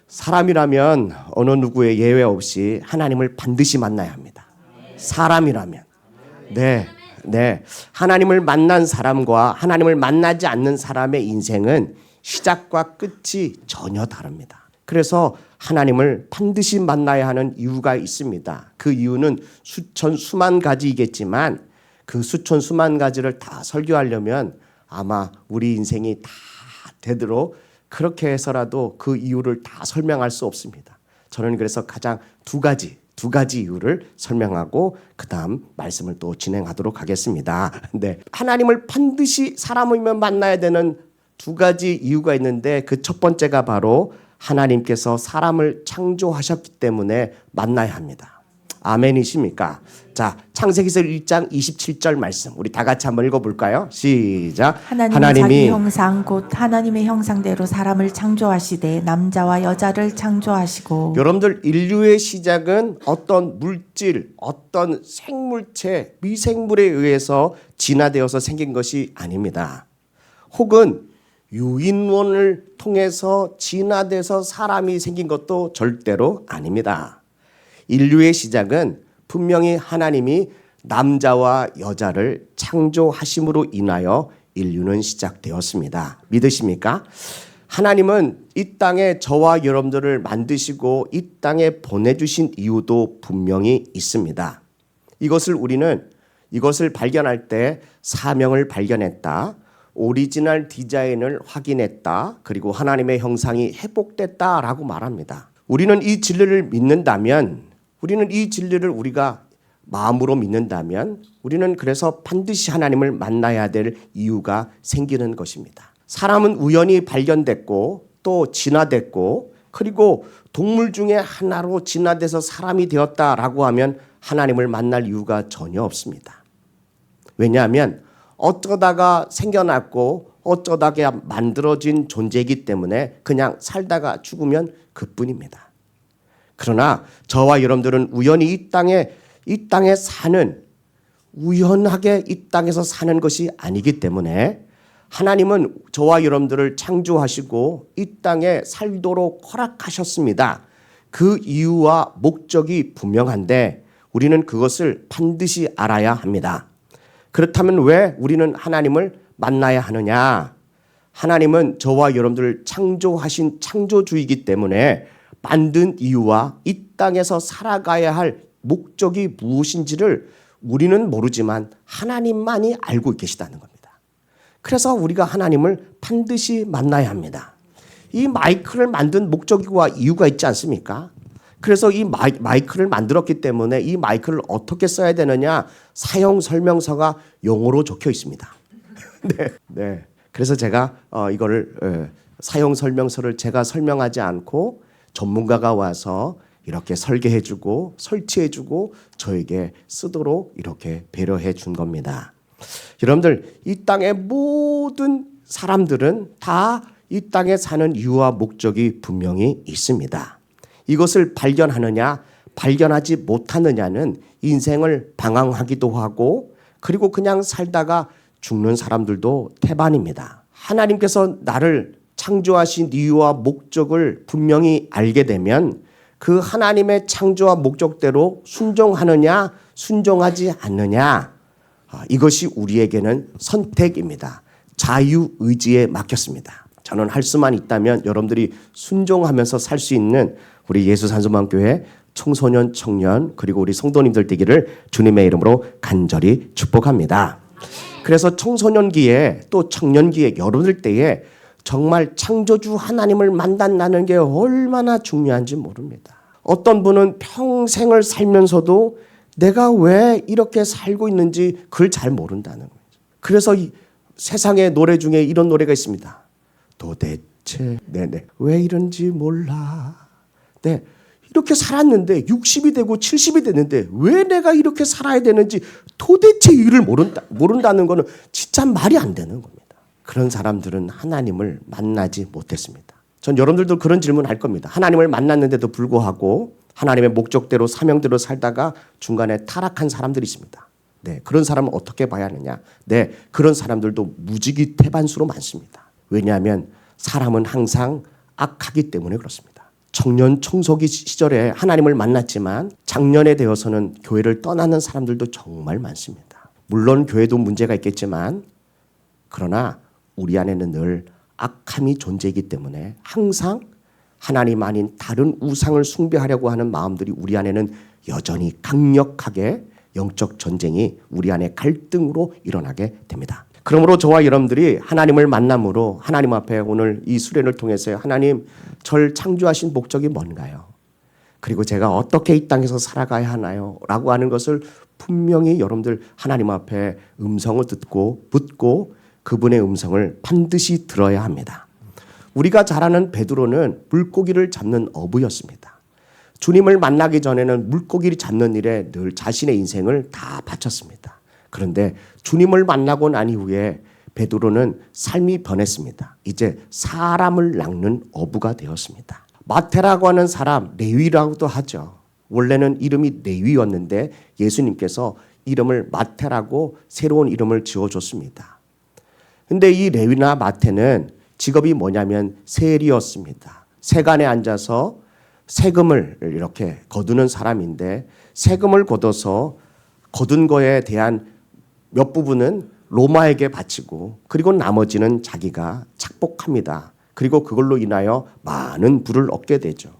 사람이라면 어느 누구의 예외 없이 하나님을 반드시 만나야 합니다. 사람이라면. 네. 하나님을 만난 사람과 하나님을 만나지 않는 사람의 인생은 시작과 끝이 전혀 다릅니다. 그래서 하나님을 반드시 만나야 하는 이유가 있습니다. 그 이유는 수천 수만 가지이겠지만 그 수천 수만 가지를 다 설교하려면 아마 우리 인생이 다 되도록 그렇게 해서라도 그 이유를 다 설명할 수 없습니다. 저는 그래서 가장 두 가지 이유를 설명하고 그 다음 말씀을 또 진행하도록 하겠습니다. 네, 하나님을 반드시 사람이면 만나야 되는 두 가지 이유가 있는데 그 첫 번째가 바로 하나님께서 사람을 창조하셨기 때문에 만나야 합니다. 아멘이십니까? 자, 창세기서 1장 27절 말씀 우리 다 같이 한번 읽어볼까요? 시작. 하나님이 자기 형상 곧 하나님의 형상대로 사람을 창조하시되 남자와 여자를 창조하시고. 여러분들, 인류의 시작은 어떤 물질, 어떤 생물체, 미생물에 의해서 진화되어서 생긴 것이 아닙니다. 혹은 유인원을 통해서 진화돼서 사람이 생긴 것도 절대로 아닙니다. 인류의 시작은 분명히 하나님이 남자와 여자를 창조하심으로 인하여 인류는 시작되었습니다. 믿으십니까? 하나님은 이 땅에 저와 여러분들을 만드시고 이 땅에 보내주신 이유도 분명히 있습니다. 이것을 발견할 때 사명을 발견했다. 오리지널 디자인을 확인했다. 그리고 하나님의 형상이 회복됐다라고 말합니다. 우리는 이 진리를 우리가 마음으로 믿는다면 우리는 그래서 반드시 하나님을 만나야 될 이유가 생기는 것입니다. 사람은 우연히 발견됐고 또 진화됐고 그리고 동물 중에 하나로 진화돼서 사람이 되었다라고 하면 하나님을 만날 이유가 전혀 없습니다. 왜냐하면 어쩌다가 생겨났고 어쩌다가 만들어진 존재이기 때문에 그냥 살다가 죽으면 그뿐입니다. 그러나 저와 여러분들은 우연히 우연하게 이 땅에서 사는 것이 아니기 때문에 하나님은 저와 여러분들을 창조하시고 이 땅에 살도록 허락하셨습니다. 그 이유와 목적이 분명한데 우리는 그것을 반드시 알아야 합니다. 그렇다면 왜 우리는 하나님을 만나야 하느냐? 하나님은 저와 여러분들을 창조하신 창조주이기 때문에 만든 이유와 이 땅에서 살아가야 할 목적이 무엇인지를 우리는 모르지만 하나님만이 알고 계시다는 겁니다. 그래서 우리가 하나님을 반드시 만나야 합니다. 이 마이크를 만든 목적과 이유가 있지 않습니까? 그래서 이 마이크를 만들었기 때문에 이 마이크를 어떻게 써야 되느냐 사용 설명서가 영어로 적혀 있습니다. 네. 그래서 제가 이거를 사용 설명서를 제가 설명하지 않고 전문가가 와서 이렇게 설계해주고 설치해주고 저에게 쓰도록 이렇게 배려해 준 겁니다. 여러분들, 이 땅의 모든 사람들은 다 이 땅에 사는 이유와 목적이 분명히 있습니다. 이것을 발견하느냐 발견하지 못하느냐는 인생을 방황하기도 하고 그리고 그냥 살다가 죽는 사람들도 태반입니다. 하나님께서 나를 창조하신 이유와 목적을 분명히 알게 되면 그 하나님의 창조와 목적대로 순종하느냐 순종하지 않느냐 이것이 우리에게는 선택입니다. 자유의지에 맡겼습니다. 저는 할 수만 있다면 여러분들이 순종하면서 살 수 있는 우리 예수산소만교회 청소년, 청년 그리고 우리 성도님들 되기를 주님의 이름으로 간절히 축복합니다. 그래서 청소년기에 또 청년기에 여러분들 때에 정말 창조주 하나님을 만난다는 게 얼마나 중요한지 모릅니다. 어떤 분은 평생을 살면서도 내가 왜 이렇게 살고 있는지 그걸 잘 모른다는 거죠. 그래서 이 세상의 노래 중에 이런 노래가 있습니다. 도대체 왜 이런지 몰라. 네, 이렇게 살았는데 60이 되고 70이 됐는데 왜 내가 이렇게 살아야 되는지 도대체 이유를 모른다는 거는 진짜 말이 안 되는 겁니다. 그런 사람들은 하나님을 만나지 못했습니다. 전 여러분들도 그런 질문을 할 겁니다. 하나님을 만났는데도 불구하고 하나님의 목적대로 사명대로 살다가 중간에 타락한 사람들이 있습니다. 네, 그런 사람은 어떻게 봐야 하느냐? 네, 그런 사람들도 무지기 태반수로 많습니다. 왜냐하면 사람은 항상 악하기 때문에 그렇습니다. 청년 청소기 시절에 하나님을 만났지만 작년에 되어서는 교회를 떠나는 사람들도 정말 많습니다. 물론 교회도 문제가 있겠지만 그러나 우리 안에는 늘 악함이 존재이기 때문에 항상 하나님 아닌 다른 우상을 숭배하려고 하는 마음들이 우리 안에는 여전히 강력하게 영적 전쟁이 우리 안에 갈등으로 일어나게 됩니다. 그러므로 저와 여러분들이 하나님을 만남으로 하나님 앞에 오늘 이 수련을 통해서 하나님 절 창조하신 목적이 뭔가요? 그리고 제가 어떻게 이 땅에서 살아가야 하나요? 라고 하는 것을 분명히 여러분들 하나님 앞에 음성을 듣고 묻고 그분의 음성을 반드시 들어야 합니다. 우리가 잘 아는 베드로는 물고기를 잡는 어부였습니다. 주님을 만나기 전에는 물고기를 잡는 일에 늘 자신의 인생을 다 바쳤습니다. 그런데 주님을 만나고 난 이후에 베드로는 삶이 변했습니다. 이제 사람을 낚는 어부가 되었습니다. 마태라고 하는 사람, 레위라고도 하죠. 원래는 이름이 레위였는데 예수님께서 이름을 마태라고 새로운 이름을 지어줬습니다. 근데 이 레위나 마태는 직업이 뭐냐면 세리였습니다. 세간에 앉아서 세금을 이렇게 거두는 사람인데 세금을 걷어서 거둔 거에 대한 몇 부분은 로마에게 바치고 그리고 나머지는 자기가 착복합니다. 그리고 그걸로 인하여 많은 부를 얻게 되죠.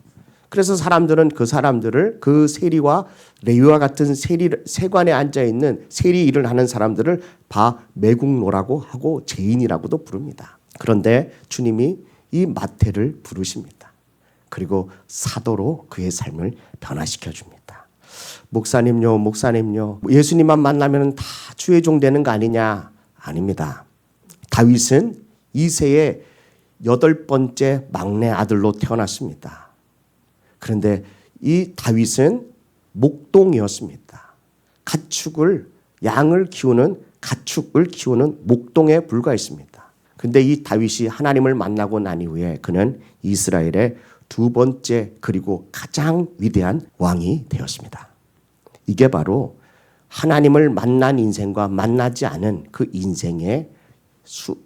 그래서 사람들은 그 사람들을 그 세리와 레위와 같은 세관에 앉아있는 세리 일을 하는 사람들을 매국노라고 하고 죄인이라고도 부릅니다. 그런데 주님이 이 마태를 부르십니다. 그리고 사도로 그의 삶을 변화시켜 줍니다. 목사님요. 예수님만 만나면 다 주의 종 되는 거 아니냐? 아닙니다. 다윗은 이새의 8번째 막내 아들로 태어났습니다. 그런데 이 다윗은 목동이었습니다. 양을 키우는 가축을 키우는 목동에 불과했습니다. 근데 이 다윗이 하나님을 만나고 난 이후에 그는 이스라엘의 2번째 그리고 가장 위대한 왕이 되었습니다. 이게 바로 하나님을 만난 인생과 만나지 않은 그 인생의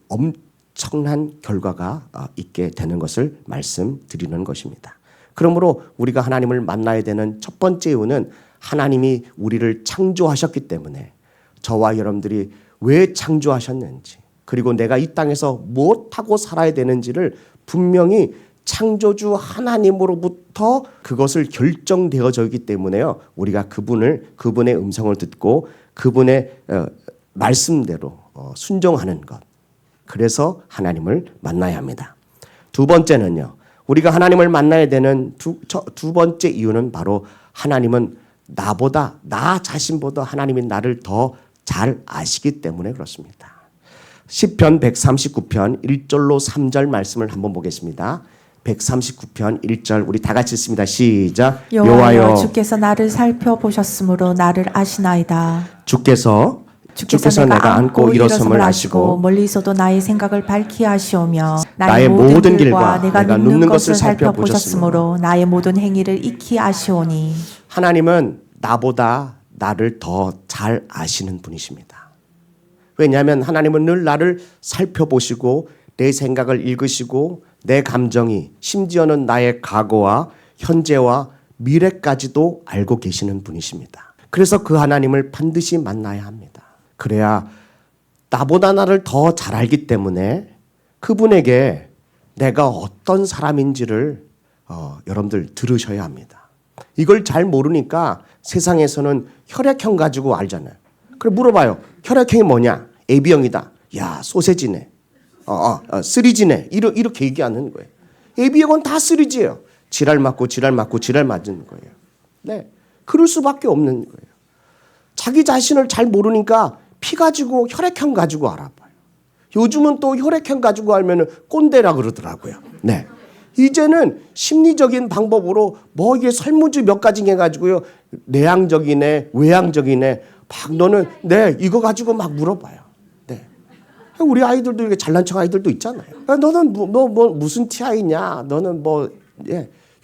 엄청난 결과가 있게 되는 것을 말씀드리는 것입니다. 그러므로 우리가 하나님을 만나야 되는 첫 번째 이유는 하나님이 우리를 창조하셨기 때문에 저와 여러분들이 왜 창조하셨는지 그리고 내가 이 땅에서 무엇하고 살아야 되는지를 분명히 창조주 하나님으로부터 그것을 결정되어져 있기 때문에요. 우리가 그분의 음성을 듣고 그분의 말씀대로 순종하는 것. 그래서 하나님을 만나야 합니다. 두 번째는요. 우리가 하나님을 만나야 되는 두 번째 이유는 바로 하나님은 나 자신보다 하나님이 나를 더 잘 아시기 때문에 그렇습니다. 시편 139편 1절로 3절 말씀을 한번 보겠습니다. 139편 1절 우리 다 같이 읽습니다. 시작. 여호와여 주께서 나를 살펴보셨으므로 나를 아시나이다. 주께서 내가 앉고 일어섬을 아시고 멀리서도 나의 생각을 밝히 아시오며 나의 모든 길과 내가 눕는 것을 살펴보셨으므로 나의 모든 행위를 익히 아시오니. 하나님은 나보다 나를 더 잘 아시는 분이십니다. 왜냐하면 하나님은 늘 나를 살펴보시고 내 생각을 읽으시고 내 감정이 심지어는 나의 과거와 현재와 미래까지도 알고 계시는 분이십니다. 그래서 그 하나님을 반드시 만나야 합니다. 그래야 나보다 나를 더 잘 알기 때문에 그분에게 내가 어떤 사람인지를 여러분들 들으셔야 합니다. 이걸 잘 모르니까 세상에서는 혈액형 가지고 알잖아요. 그래 물어봐요. 혈액형이 뭐냐? AB형이다. 야 소세지네. 쓰리지네. 이렇게 얘기하는 거예요. AB형은 다 쓰리지예요. 지랄 맞고 지랄 맞는 거예요. 네, 그럴 수밖에 없는 거예요. 자기 자신을 잘 모르니까 피 가지고 혈액형 가지고 알아봐요. 요즘은 또 혈액형 가지고 알면은 꼰대라 그러더라고요. 네. 이제는 심리적인 방법으로 이게 설문지 몇 가지 해가지고요. 내향적이네, 외향적이네. 너는 이거 가지고 막 물어봐요. 네. 우리 아이들도 이렇게 잘난 척 아이들도 있잖아요. 너는 무슨 TI냐? 너는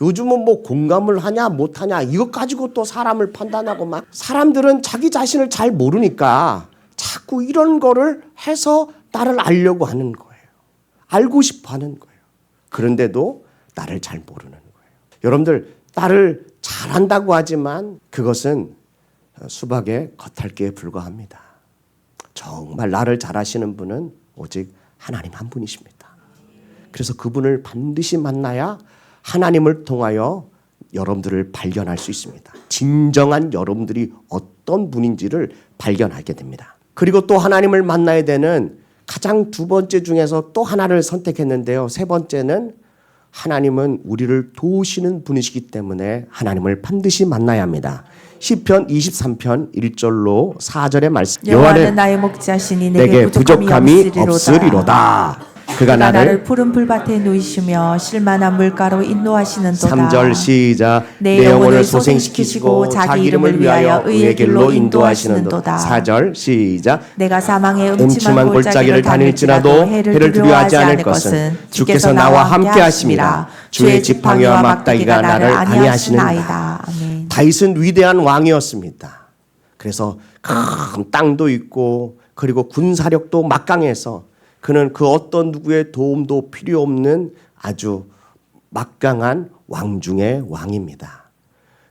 요즘은 공감을 하냐 못하냐 이것 가지고 또 사람을 판단하고 막 사람들은 자기 자신을 잘 모르니까 자꾸 이런 거를 해서 나를 알려고 하는 거예요. 알고 싶어 하는 거예요. 그런데도 나를 잘 모르는 거예요. 여러분들 딸을 잘한다고 하지만 그것은 수박의 겉핥기에 불과합니다. 정말 나를 잘하시는 분은 오직 하나님 한 분이십니다. 그래서 그분을 반드시 만나야 하나님을 통하여 여러분들을 발견할 수 있습니다. 진정한 여러분들이 어떤 분인지를 발견하게 됩니다. 그리고 또 하나님을 만나야 되는 가장 두 번째 중에서 또 하나를 선택했는데요. 세 번째는 하나님은 우리를 도우시는 분이시기 때문에 하나님을 반드시 만나야 합니다. 시편 23편 1절로 4절의 말씀. 여호와는 나의 목자시니 내게 부족함이 없으리로다. 그가 나를 푸른 풀밭에 누이시며 실만한 물가로 인도하시는도다. 3절 시작. 내 영혼을 소생시키시고 자기 이름을 위하여 의의 길로 인도하시는도다. 4절 시작. 내가 사망의 음침한 골짜기를 다닐지라도 해를 두려워하지 않을 것은 주께서 나와 함께 하심이라. 주의 지팡이와 막다기가 나를 안위하시는다. 아멘. 다윗은 위대한 왕이었습니다. 그래서 큰 땅도 있고 그리고 군사력도 막강해서 그는 그 어떤 누구의 도움도 필요 없는 아주 막강한 왕 중의 왕입니다.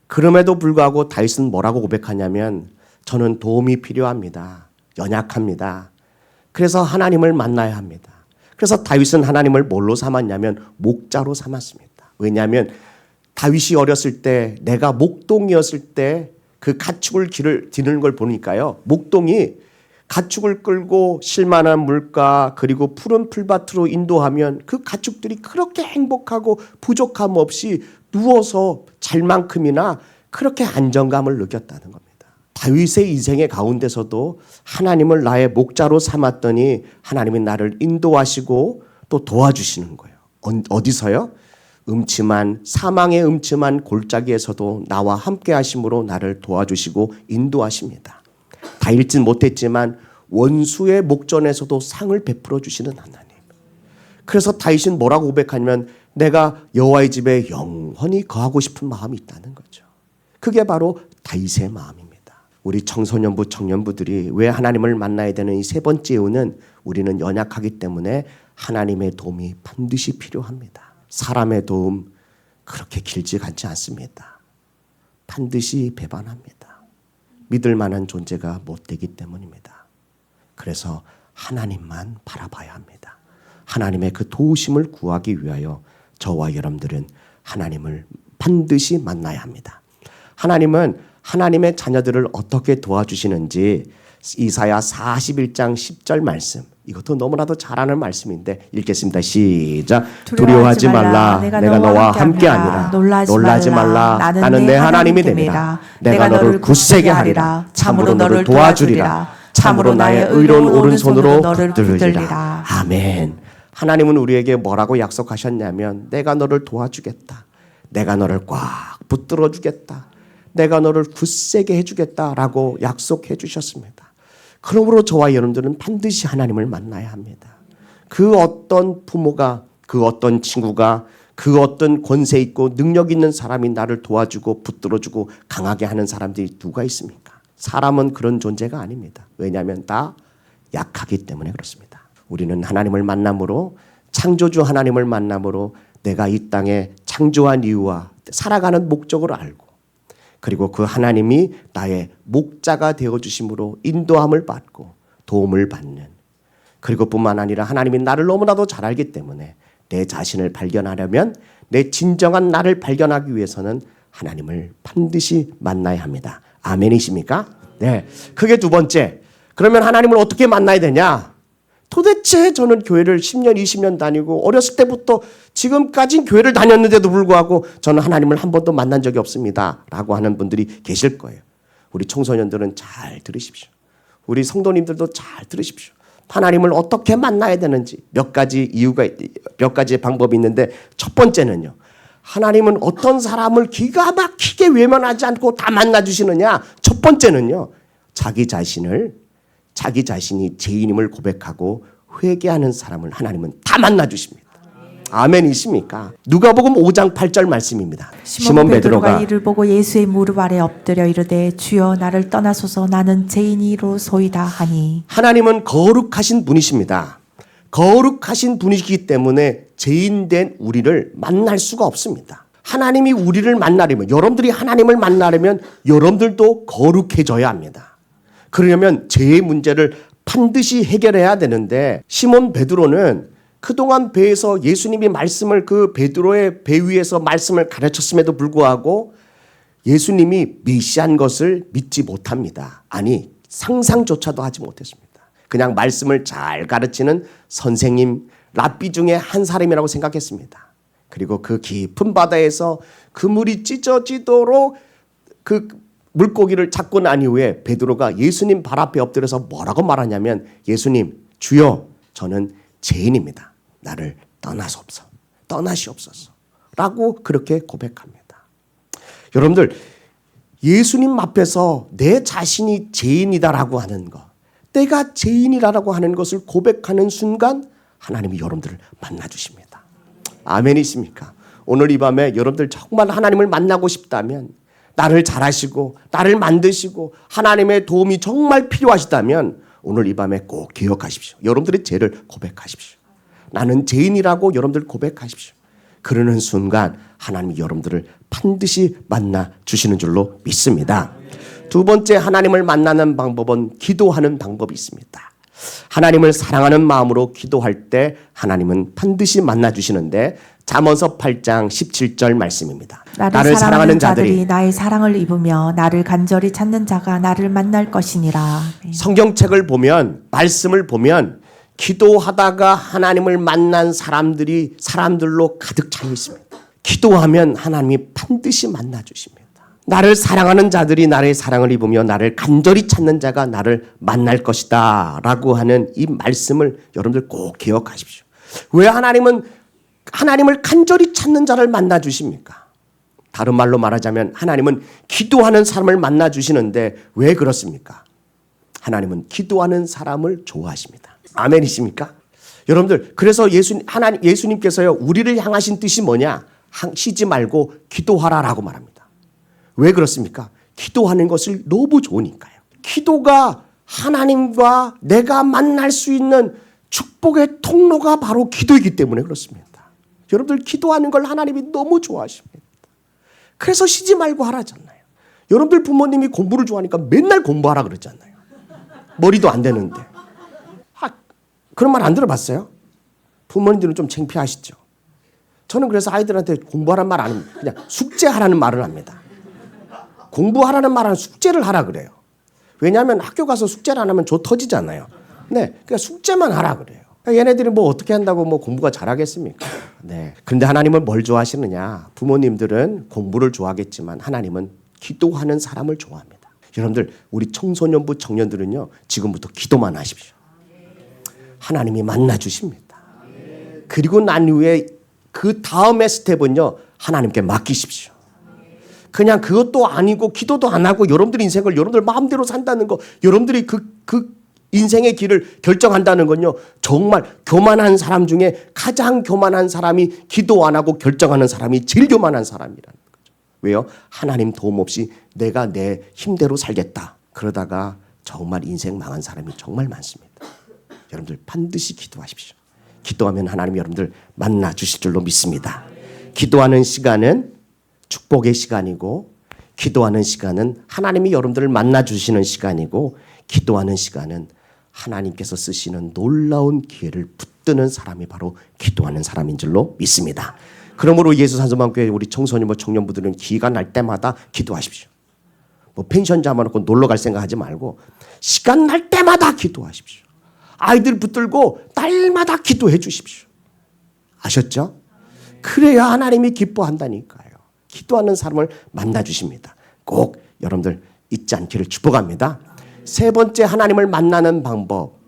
그럼에도 불구하고 다윗은 뭐라고 고백하냐면 저는 도움이 필요합니다. 연약합니다. 그래서 하나님을 만나야 합니다. 그래서 다윗은 하나님을 뭘로 삼았냐면 목자로 삼았습니다. 왜냐하면 다윗이 어렸을 때 내가 목동이었을 때 그 가축을 기르는 걸 보니까요. 목동이 가축을 끌고 실만한 물가 그리고 푸른 풀밭으로 인도하면 그 가축들이 그렇게 행복하고 부족함 없이 누워서 잘 만큼이나 그렇게 안정감을 느꼈다는 겁니다. 다윗의 인생의 가운데서도 하나님을 나의 목자로 삼았더니 하나님이 나를 인도하시고 또 도와주시는 거예요. 어디서요? 사망의 음침한 골짜기에서도 나와 함께 하심으로 나를 도와주시고 인도하십니다. 다 읽진 못했지만 원수의 목전에서도 상을 베풀어 주시는 하나님. 그래서 다윗은 뭐라고 고백하냐면 내가 여호와의 집에 영원히 거하고 싶은 마음이 있다는 거죠. 그게 바로 다윗의 마음입니다. 우리 청소년부 청년부들이 왜 하나님을 만나야 되는 이 세 번째 이유는 우리는 연약하기 때문에 하나님의 도움이 반드시 필요합니다. 사람의 도움 그렇게 길지 않지 않습니다. 반드시 배반합니다. 믿을 만한 존재가 못 되기 때문입니다. 그래서 하나님만 바라봐야 합니다. 하나님의 그 도우심을 구하기 위하여 저와 여러분들은 하나님을 반드시 만나야 합니다. 하나님은 하나님의 자녀들을 어떻게 도와주시는지 이사야 41장 10절 말씀, 이것도 너무나도 잘 아는 말씀인데 읽겠습니다. 시작. 두려워하지 말라. 내가 너와 함께하니라. 놀라지 말라. 나는 내 하나님이 됨이라. 내가 너를 굳세게 하리라. 참으로 너를 도와주리라. 참으로 나의 의로운 오른손으로 너를 붙들리라. 아멘. 하나님은 우리에게 뭐라고 약속하셨냐면 내가 너를 도와주겠다. 내가 너를 꽉 붙들어 주겠다. 내가 너를 굳세게 해주겠다라고 약속해 주셨습니다. 그러므로 저와 여러분들은 반드시 하나님을 만나야 합니다. 그 어떤 부모가, 그 어떤 친구가, 그 어떤 권세 있고 능력 있는 사람이 나를 도와주고 붙들어주고 강하게 하는 사람들이 누가 있습니까? 사람은 그런 존재가 아닙니다. 왜냐하면 다 약하기 때문에 그렇습니다. 우리는 하나님을 만남으로, 창조주 하나님을 만남으로 내가 이 땅에 창조한 이유와 살아가는 목적을 알고, 그리고 그 하나님이 나의 목자가 되어주심으로 인도함을 받고 도움을 받는, 그리고 뿐만 아니라 하나님이 나를 너무나도 잘 알기 때문에 내 자신을 발견하려면, 내 진정한 나를 발견하기 위해서는 하나님을 반드시 만나야 합니다. 아멘이십니까? 네. 그게 두 번째. 그러면 하나님을 어떻게 만나야 되냐? 도대체 저는 교회를 10년, 20년 다니고 어렸을 때부터 지금까지 교회를 다녔는데도 불구하고 저는 하나님을 한 번도 만난 적이 없습니다. 라고 하는 분들이 계실 거예요. 우리 청소년들은 잘 들으십시오. 우리 성도님들도 잘 들으십시오. 하나님을 어떻게 만나야 되는지 몇 가지 방법이 있는데, 첫 번째는요. 하나님은 어떤 사람을 기가 막히게 외면하지 않고 다 만나주시느냐? 첫 번째는요. 자기 자신이 죄인임을 고백하고 회개하는 사람을 하나님은 다 만나주십니다. 아멘이십니까? 누가복음 5장 8절 말씀입니다. 시몬 베드로가 이를 보고 예수의 무릎 아래 엎드려 이르되 주여 나를 떠나소서 나는 죄인이로소이다 하니. 하나님은 거룩하신 분이십니다. 거룩하신 분이시기 때문에 죄인된 우리를 만날 수가 없습니다. 하나님이 우리를 만나려면, 여러분들이 하나님을 만나려면 여러분들도 거룩해져야 합니다. 그러려면 죄의 문제를 반드시 해결해야 되는데, 시몬 베드로는 그동안 배에서 예수님이 말씀을 그 베드로의 배 위에서 말씀을 가르쳤음에도 불구하고 예수님이 메시아인 것을 믿지 못합니다. 아니, 상상조차도 하지 못했습니다. 그냥 말씀을 잘 가르치는 선생님, 랍비 중에 한 사람이라고 생각했습니다. 그리고 그 깊은 바다에서 그물이 찢어지도록 그 물고기를 잡고 난 이후에 베드로가 예수님 발 앞에 엎드려서 뭐라고 말하냐면, 예수님, 주여, 저는 죄인입니다. 나를 떠나시옵소서 라고 그렇게 고백합니다. 여러분들, 예수님 앞에서 내 자신이 죄인이다라고 하는 것, 내가 죄인이라고 하는 것을 고백하는 순간 하나님이 여러분들을 만나주십니다. 아멘이십니까? 오늘 이 밤에 여러분들 정말 하나님을 만나고 싶다면, 나를 잘하시고 나를 만드시고 하나님의 도움이 정말 필요하시다면 오늘 이 밤에 꼭 기억하십시오. 여러분들의 죄를 고백하십시오. 나는 죄인이라고 여러분들 고백하십시오. 그러는 순간 하나님이 여러분들을 반드시 만나 주시는 줄로 믿습니다. 두 번째, 하나님을 만나는 방법은 기도하는 방법이 있습니다. 하나님을 사랑하는 마음으로 기도할 때 하나님은 반드시 만나 주시는데, 잠언서 8장 17절 말씀입니다. 나를 사랑하는 자들이 나의 사랑을 입으며 나를 간절히 찾는 자가 나를 만날 것이니라. 성경책을 보면, 말씀을 보면 기도하다가 하나님을 만난 사람들로 가득 차 있습니다. 기도하면 하나님이 반드시 만나 주십니다. 나를 사랑하는 자들이 나의 사랑을 입으며 나를 간절히 찾는 자가 나를 만날 것이다 라고 하는 이 말씀을 여러분들 꼭 기억하십시오. 왜 하나님을 간절히 찾는 자를 만나 주십니까? 다른 말로 말하자면 하나님은 기도하는 사람을 만나 주시는데 왜 그렇습니까? 하나님은 기도하는 사람을 좋아하십니다. 아멘이십니까? 여러분들, 그래서 예수님께서요, 우리를 향하신 뜻이 뭐냐? 쉬지 말고 기도하라라고 말합니다. 왜 그렇습니까? 기도하는 것을 너무 좋으니까요. 기도가 하나님과 내가 만날 수 있는 축복의 통로가 바로 기도이기 때문에 그렇습니다. 여러분들, 기도하는 걸 하나님이 너무 좋아하십니다. 그래서 쉬지 말고 하라잖아요. 여러분들 부모님이 공부를 좋아하니까 맨날 공부하라 그러잖아요. 머리도 안 되는데. 그런 말 안 들어봤어요? 부모님들은 좀 창피하시죠? 저는 그래서 아이들한테 공부하라는 말 안 합니다. 그냥 숙제하라는 말을 합니다. 공부하라는 말은 숙제를 하라 그래요. 왜냐하면 학교 가서 숙제를 안 하면 조 터지잖아요. 네, 그러니까 숙제만 하라 그래요. 얘네들이 뭐 어떻게 한다고 뭐 공부가 잘하겠습니까? 네. 그런데 하나님은 뭘 좋아하시느냐? 부모님들은 공부를 좋아하겠지만 하나님은 기도하는 사람을 좋아합니다. 여러분들, 우리 청소년부 청년들은요, 지금부터 기도만 하십시오. 하나님이 만나 주십니다. 그리고 난 후에 그 다음의 스텝은요, 하나님께 맡기십시오. 그냥 그것도 아니고 기도도 안 하고 여러분들 인생을 여러분들 마음대로 산다는 거, 여러분들이 그 인생의 길을 결정한다는 건요, 정말 교만한 사람 중에 가장 교만한 사람이 기도 안 하고 결정하는 사람이 제일 교만한 사람이라는 거죠. 왜요? 하나님 도움 없이 내가 내 힘대로 살겠다. 그러다가 정말 인생 망한 사람이 정말 많습니다. 여러분들 반드시 기도하십시오. 기도하면 하나님이 여러분들 만나 주실 줄로 믿습니다. 기도하는 시간은 축복의 시간이고, 기도하는 시간은 하나님이 여러분들을 만나 주시는 시간이고, 기도하는 시간은 하나님께서 쓰시는 놀라운 기회를 붙드는 사람이 바로 기도하는 사람인 줄로 믿습니다. 그러므로 예수 산소만교회 우리 청소년 청년부들은 기회가 날 때마다 기도하십시오. 뭐 펜션 잡아놓고 놀러 갈 생각하지 말고 시간 날 때마다 기도하십시오. 아이들 붙들고 날마다 기도해 주십시오. 아셨죠? 그래야 하나님이 기뻐한다니까요. 기도하는 사람을 만나 주십니다. 꼭 여러분들 잊지 않기를 축복합니다. 세 번째, 하나님을 만나는 방법.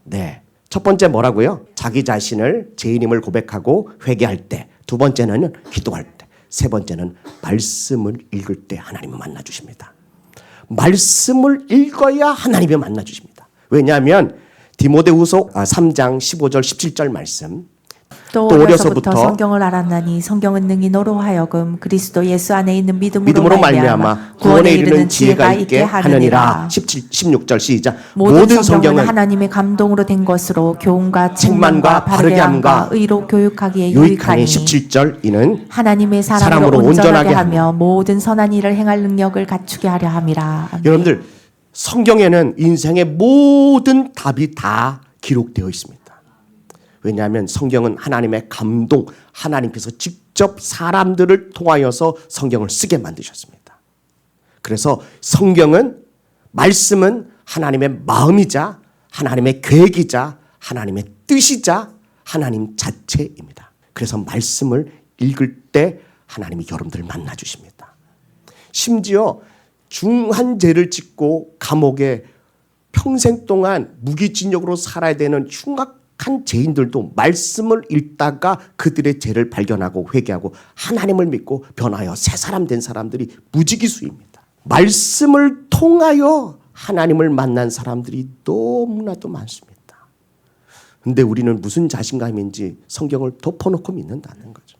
네. 첫 번째 뭐라고요? 자기 자신을 죄인임을 고백하고 회개할 때. 두 번째는 기도할 때. 세 번째는 말씀을 읽을 때 하나님을 만나 주십니다. 말씀을 읽어야 하나님이 만나 주십니다. 왜냐하면 디모데후서 3장 15절 17절 말씀. 또 어려서부터 성경을 알았나니 성경은 능히 너로 하여금 그리스도 예수 안에 있는 믿음으로 말미암아 구원에 이르는 지혜가 있게 하느니라. 16절 시작. 모든 성경은 하나님의 감동으로 된 것으로 교훈과 책망과 바르게 함과 의로 교육하기에 유익하니. 17절 이는 하나님의 사람으로 온전하게 하며 모든 선한 일을 행할 능력을 갖추게 하려 함이라. 아멘. 여러분들 성경에는 인생의 모든 답이 다 기록되어 있습니다. 왜냐하면 성경은 하나님의 감동, 하나님께서 직접 사람들을 통하여서 성경을 쓰게 만드셨습니다. 그래서 성경은, 말씀은 하나님의 마음이자 하나님의 계획이자 하나님의 뜻이자 하나님 자체입니다. 그래서 말씀을 읽을 때 하나님이 여러분들을 만나주십니다. 심지어 중한 죄를 짓고 감옥에 평생 동안 무기징역으로 살아야 되는 흉악한 죄인들도 말씀을 읽다가 그들의 죄를 발견하고 회개하고 하나님을 믿고 변하여 새 사람 된 사람들이 무지기수입니다. 말씀을 통하여 하나님을 만난 사람들이 너무나도 많습니다. 근데 우리는 무슨 자신감인지 성경을 덮어놓고 믿는다는 거죠.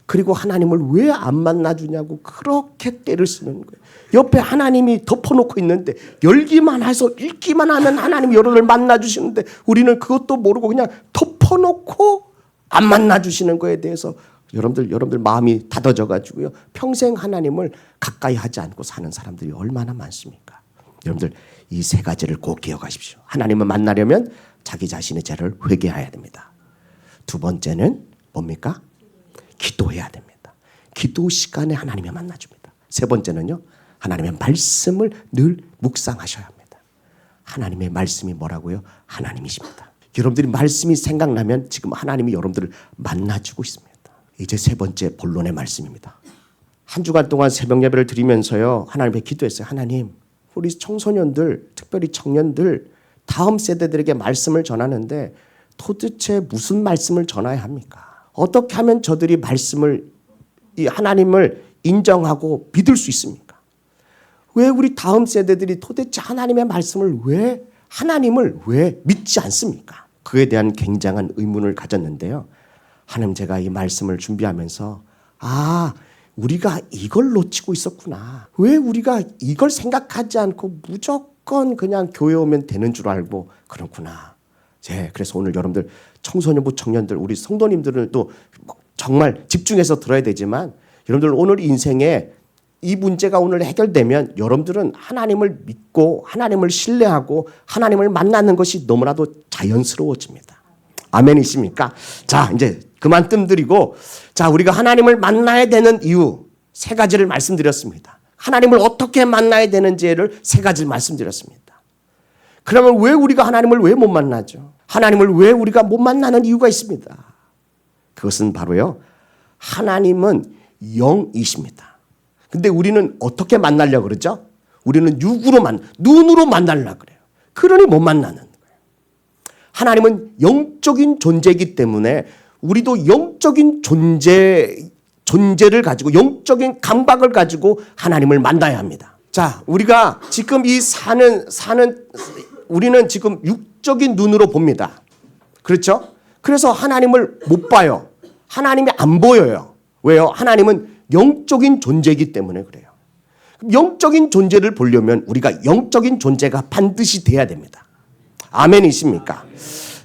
그리고 하나님을 왜 안 만나주냐고 그렇게 떼를 쓰는 거예요. 옆에 하나님이 덮어놓고 있는데 열기만 해서 읽기만 하면 하나님이 여러분을 만나주시는데 우리는 그것도 모르고 그냥 덮어놓고 안 만나주시는 거에 대해서 여러분들 마음이 닫아져 가지고요. 평생 하나님을 가까이 하지 않고 사는 사람들이 얼마나 많습니까? 여러분들 이 세 가지를 꼭 기억하십시오. 하나님을 만나려면 자기 자신의 죄를 회개해야 됩니다. 두 번째는 뭡니까? 기도해야 됩니다. 기도 시간에 하나님을 만나줍니다. 세 번째는요. 하나님의 말씀을 늘 묵상하셔야 합니다. 하나님의 말씀이 뭐라고요? 하나님이십니다. 여러분들이 말씀이 생각나면 지금 하나님이 여러분들을 만나주고 있습니다. 이제 세 번째 본론의 말씀입니다. 한 주간 동안 새벽 예배를 드리면서요. 하나님께 기도했어요. 하나님, 우리 청소년들, 특별히 청년들, 다음 세대들에게 말씀을 전하는데 도대체 무슨 말씀을 전해야 합니까? 어떻게 하면 저들이 말씀을, 이 하나님을 인정하고 믿을 수 있습니까? 왜 우리 다음 세대들이 도대체 하나님의 말씀을 하나님을 왜 믿지 않습니까? 그에 대한 굉장한 의문을 가졌는데요. 하나님, 제가 이 말씀을 준비하면서 우리가 이걸 놓치고 있었구나. 왜 우리가 이걸 생각하지 않고 무조건 그냥 교회 오면 되는 줄 알고 그렇구나. 그래서 오늘 여러분들 청소년부 청년들 우리 성도님들도 정말 집중해서 들어야 되지만 여러분들 오늘 인생에 이 문제가 오늘 해결되면 여러분들은 하나님을 믿고 하나님을 신뢰하고 하나님을 만나는 것이 너무나도 자연스러워집니다. 아멘이십니까? 자, 이제 그만 뜸들이고, 자, 우리가 하나님을 만나야 되는 이유 세 가지를 말씀드렸습니다. 하나님을 어떻게 만나야 되는지를 세 가지를 말씀드렸습니다. 그러면 왜 우리가 하나님을 왜 못 만나죠? 하나님을 왜 우리가 못 만나는 이유가 있습니다. 그것은 바로요, 하나님은 영이십니다. 근데 우리는 어떻게 만나려고 그러죠? 우리는 눈으로 만나려고 그래요. 그러니 못 만나는 거예요. 하나님은 영적인 존재이기 때문에 우리도 영적인 존재를 가지고 영적인 감각을 가지고 하나님을 만나야 합니다. 자, 우리가 지금 우리는 지금 육적인 눈으로 봅니다. 그렇죠? 그래서 하나님을 못 봐요. 하나님이 안 보여요. 왜요? 하나님은 영적인 존재이기 때문에 그래요. 영적인 존재를 보려면 우리가 영적인 존재가 반드시 돼야 됩니다. 아멘이십니까?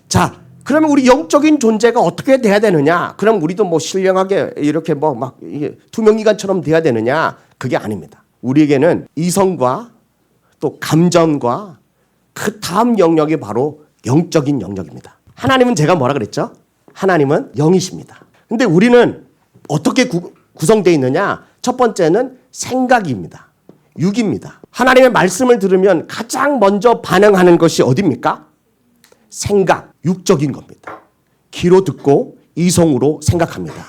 자, 그러면 우리 영적인 존재가 어떻게 돼야 되느냐? 그럼 우리도 신령하게 이렇게 투명인간처럼 돼야 되느냐? 그게 아닙니다. 우리에게는 이성과 또 감정과 그 다음 영역이 바로 영적인 영역입니다. 하나님은 제가 뭐라 그랬죠? 하나님은 영이십니다. 근데 우리는 어떻게 구성되어 있느냐? 첫 번째는 생각입니다. 육입니다. 하나님의 말씀을 들으면 가장 먼저 반응하는 것이 어디입니까? 생각, 육적인 겁니다. 귀로 듣고 이성으로 생각합니다.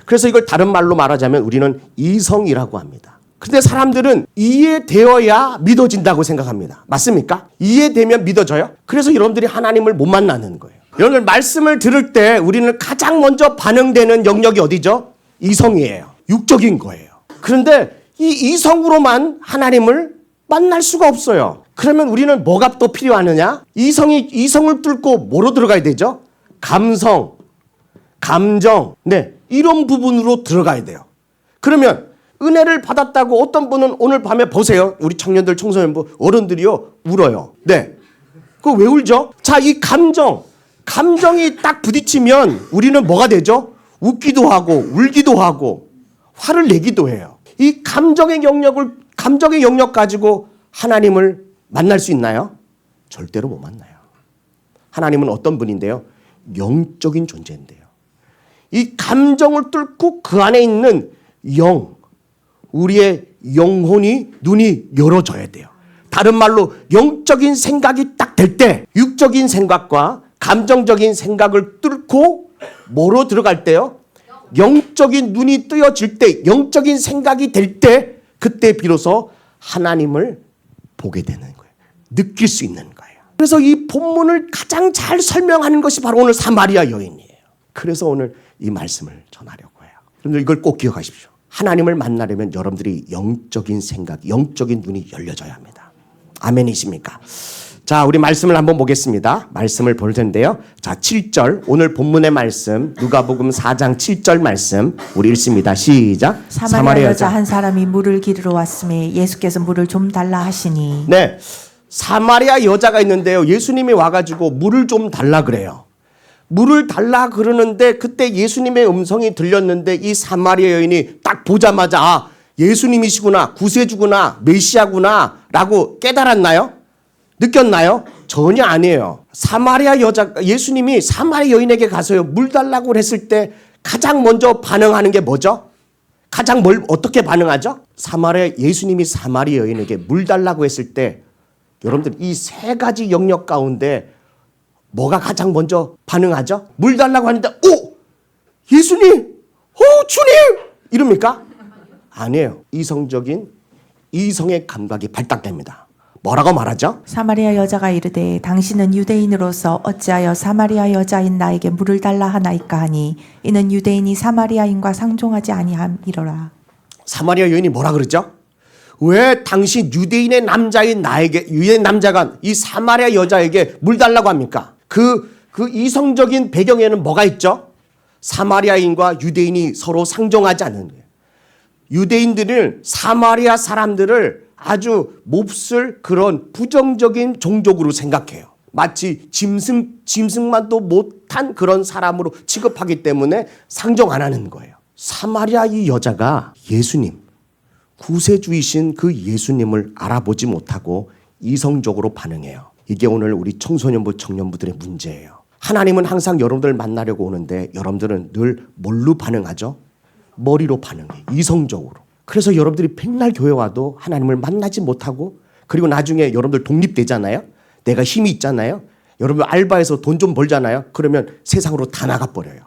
그래서 이걸 다른 말로 말하자면 우리는 이성이라고 합니다. 근데 사람들은 이해되어야 믿어진다고 생각합니다. 맞습니까? 이해되면 믿어져요? 그래서 여러분들이 하나님을 못 만나는 거예요. 여러분들 말씀을 들을 때 우리는 가장 먼저 반응되는 영역이 어디죠? 이성이에요. 육적인 거예요. 그런데 이 이성으로만 하나님을 만날 수가 없어요. 그러면 우리는 뭐가 또 필요하느냐? 이성을 뚫고 뭐로 들어가야 되죠? 감성, 감정, 네, 이런 부분으로 들어가야 돼요. 그러면 은혜를 받았다고 어떤 분은 오늘 밤에 보세요. 우리 청년들, 청소년부, 어른들이요, 울어요. 네. 그거 왜 울죠? 자, 이 감정이 딱 부딪히면 우리는 뭐가 되죠? 웃기도 하고, 울기도 하고, 화를 내기도 해요. 이 감정의 영역 가지고 하나님을 만날 수 있나요? 절대로 못 만나요. 하나님은 어떤 분인데요? 영적인 존재인데요. 이 감정을 뚫고 그 안에 있는 우리의 영혼이 눈이 열어져야 돼요. 다른 말로 영적인 생각이 딱 될 때 육적인 생각과 감정적인 생각을 뚫고 뭐로 들어갈 때요? 영적인 눈이 뜨여질 때, 영적인 생각이 될 때 그때 비로소 하나님을 보게 되는 거예요. 느낄 수 있는 거예요. 그래서 이 본문을 가장 잘 설명하는 것이 바로 오늘 사마리아 여인이에요. 그래서 오늘 이 말씀을 전하려고 해요. 여러분들 이걸 꼭 기억하십시오. 하나님을 만나려면 여러분들이 영적인 생각, 영적인 눈이 열려져야 합니다. 아멘이십니까? 자, 우리 말씀을 한번 보겠습니다. 말씀을 볼 텐데요. 자, 7절 오늘 본문의 말씀 누가복음 4장 7절 말씀 우리 읽습니다. 시작. 사마리아 여자 한 사람이 물을 기르러 왔음에 예수께서 물을 좀 달라 하시니. 네, 사마리아 여자가 있는데요. 예수님이 와가지고 물을 좀 달라 그래요. 물을 달라 그러는데 그때 예수님의 음성이 들렸는데 이 사마리아 여인이 딱 보자마자 아, 예수님이시구나, 구세주구나, 메시아구나 라고 깨달았나요? 느꼈나요? 전혀 아니에요. 예수님이 사마리아 여인에게 가서요 물 달라고 했을 때 가장 먼저 반응하는 게 뭐죠? 어떻게 반응하죠? 예수님이 사마리아 여인에게 물 달라고 했을 때 여러분들 이 세 가지 영역 가운데 뭐가 가장 먼저 반응하죠? 물 달라고 하는데 오! 예수님! 주님! 이럽니까? 아니에요. 이성의 감각이 발달됩니다. 뭐라고 말하죠? 사마리아 여자가 이르되 당신은 유대인으로서 어찌하여 사마리아 여자인 나에게 물을 달라 하나이까 하니 이는 유대인이 사마리아인과 상종하지 아니함이로라. 사마리아 여인이 뭐라 그러죠? 왜 당신 유대인의 남자가 이 사마리아 여자에게 물 달라고 합니까? 그 이성적인 배경에는 뭐가 있죠? 사마리아인과 유대인이 서로 상종하지 않는 거예요. 유대인들은 사마리아 사람들을 아주 몹쓸 그런 부정적인 종족으로 생각해요. 마치 짐승만도 못한 그런 사람으로 취급하기 때문에 상종 안 하는 거예요. 사마리아 이 여자가 예수님, 구세주이신 그 예수님을 알아보지 못하고 이성적으로 반응해요. 이게 오늘 우리 청소년부, 청년부들의 문제예요. 하나님은 항상 여러분들을 만나려고 오는데 여러분들은 늘 뭘로 반응하죠? 머리로 반응해. 이성적으로. 그래서 여러분들이 백날 교회 와도 하나님을 만나지 못하고 그리고 나중에 여러분들 독립되잖아요. 내가 힘이 있잖아요. 여러분 알바해서 돈 좀 벌잖아요. 그러면 세상으로 다 나가버려요.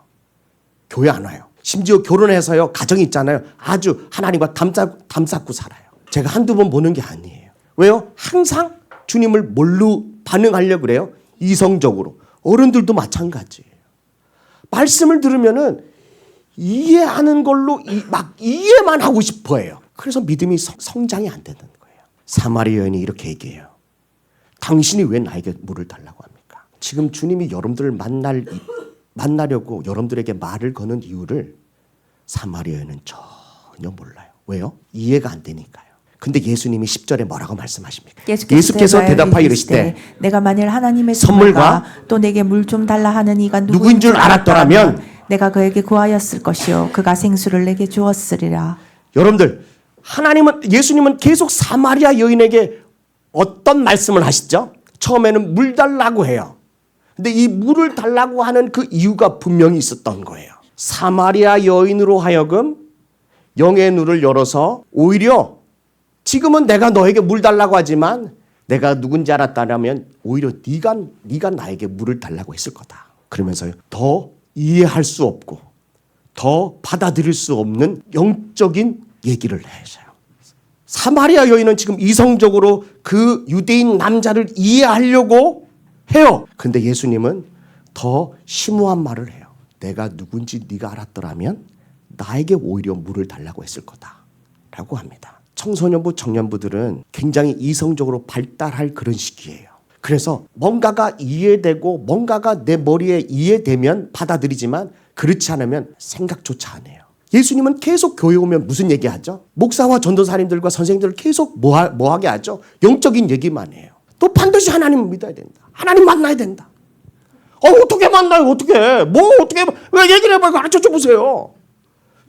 교회 안 와요. 심지어 결혼해서요. 가정이 있잖아요. 아주 하나님과 담쌓고 살아요. 제가 한두 번 보는 게 아니에요. 왜요? 항상 주님을 뭘로 반응하려고 그래요? 이성적으로. 어른들도 마찬가지예요. 말씀을 들으면은 이해하는 걸로 막 이해만 하고 싶어 해요. 그래서 믿음이 성장이 안 되는 거예요. 사마리아 여인이 이렇게 얘기해요. 당신이 왜 나에게 물을 달라고 합니까? 지금 주님이 여러분들을 만나려고 여러분들에게 말을 거는 이유를 사마리아 여인은 전혀 몰라요. 왜요? 이해가 안 되니까요. 근데 예수님이 10절에 뭐라고 말씀하십니까? 예수께서 대답하여 이르시되 내가 만일 하나님의 선물과 또 내게 물 좀 달라 하는 이가 누구인 줄 알았더라면 내가 그에게 구하였을 것이요 그가 생수를 내게 주었으리라. 여러분들 예수님은 계속 사마리아 여인에게 어떤 말씀을 하시죠? 처음에는 물 달라고 해요. 근데 이 물을 달라고 하는 그 이유가 분명히 있었던 거예요. 사마리아 여인으로 하여금 영의 눈을 열어서 오히려 지금은 내가 너에게 물 달라고 하지만 내가 누군지 알았다면 오히려 네가 나에게 물을 달라고 했을 거다. 그러면서 더 이해할 수 없고 더 받아들일 수 없는 영적인 얘기를 해줘요. 사마리아 여인은 지금 이성적으로 그 유대인 남자를 이해하려고 해요. 근데 예수님은 더 심오한 말을 해요. 내가 누군지 네가 알았더라면 나에게 오히려 물을 달라고 했을 거다라고 합니다. 청소년부, 청년부들은 굉장히 이성적으로 발달할 그런 시기예요. 그래서 뭔가가 이해되고 뭔가가 내 머리에 이해되면 받아들이지만 그렇지 않으면 생각조차 안 해요. 예수님은 계속 교회 오면 무슨 얘기하죠? 목사와 전도사님들과 선생님들을 계속 뭐하게 하죠? 영적인 얘기만 해요. 또 반드시 하나님을 믿어야 된다. 하나님 만나야 된다. 어떻게 만나요? 어떻게? 왜 얘기를 해봐요? 가르쳐줘 보세요.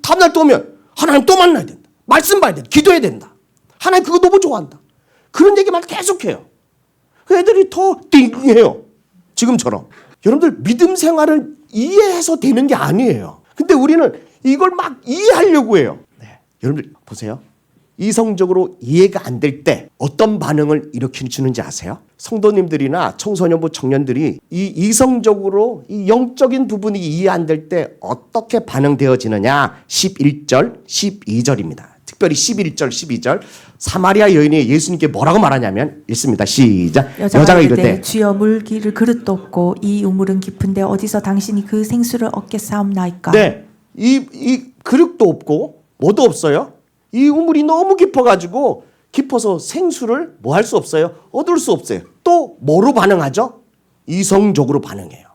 다음날 또 오면 하나님 또 만나야 된다. 말씀 봐야 된다. 기도해야 된다. 하나님 그거 너무 좋아한다. 그런 얘기만 계속해요. 그 애들이 더 띵해요. 지금처럼. 여러분들 믿음 생활을 이해해서 되는 게 아니에요. 근데 우리는 이걸 막 이해하려고 해요. 네. 여러분들 보세요. 이성적으로 이해가 안 될 때 어떤 반응을 일으키는지 아세요? 성도님들이나 청소년부 청년들이 이 이성적으로 이 영적인 부분이 이해 안 될 때 어떻게 반응되어지느냐? 11절, 12절입니다. 특별히 11절, 12절 사마리아 여인이 예수님께 뭐라고 말하냐면 읽습니다. 시작. 여자가 이르되 주여 물기를 그릇도 없고 이 우물은 깊은데 어디서 당신이 그 생수를 얻겠사옵나이까. 네, 이 그릇도 없고 뭐도 없어요. 이 우물이 너무 깊어서 생수를 뭐 할 수 없어요. 얻을 수 없어요. 또 뭐로 반응하죠? 이성적으로 반응해요.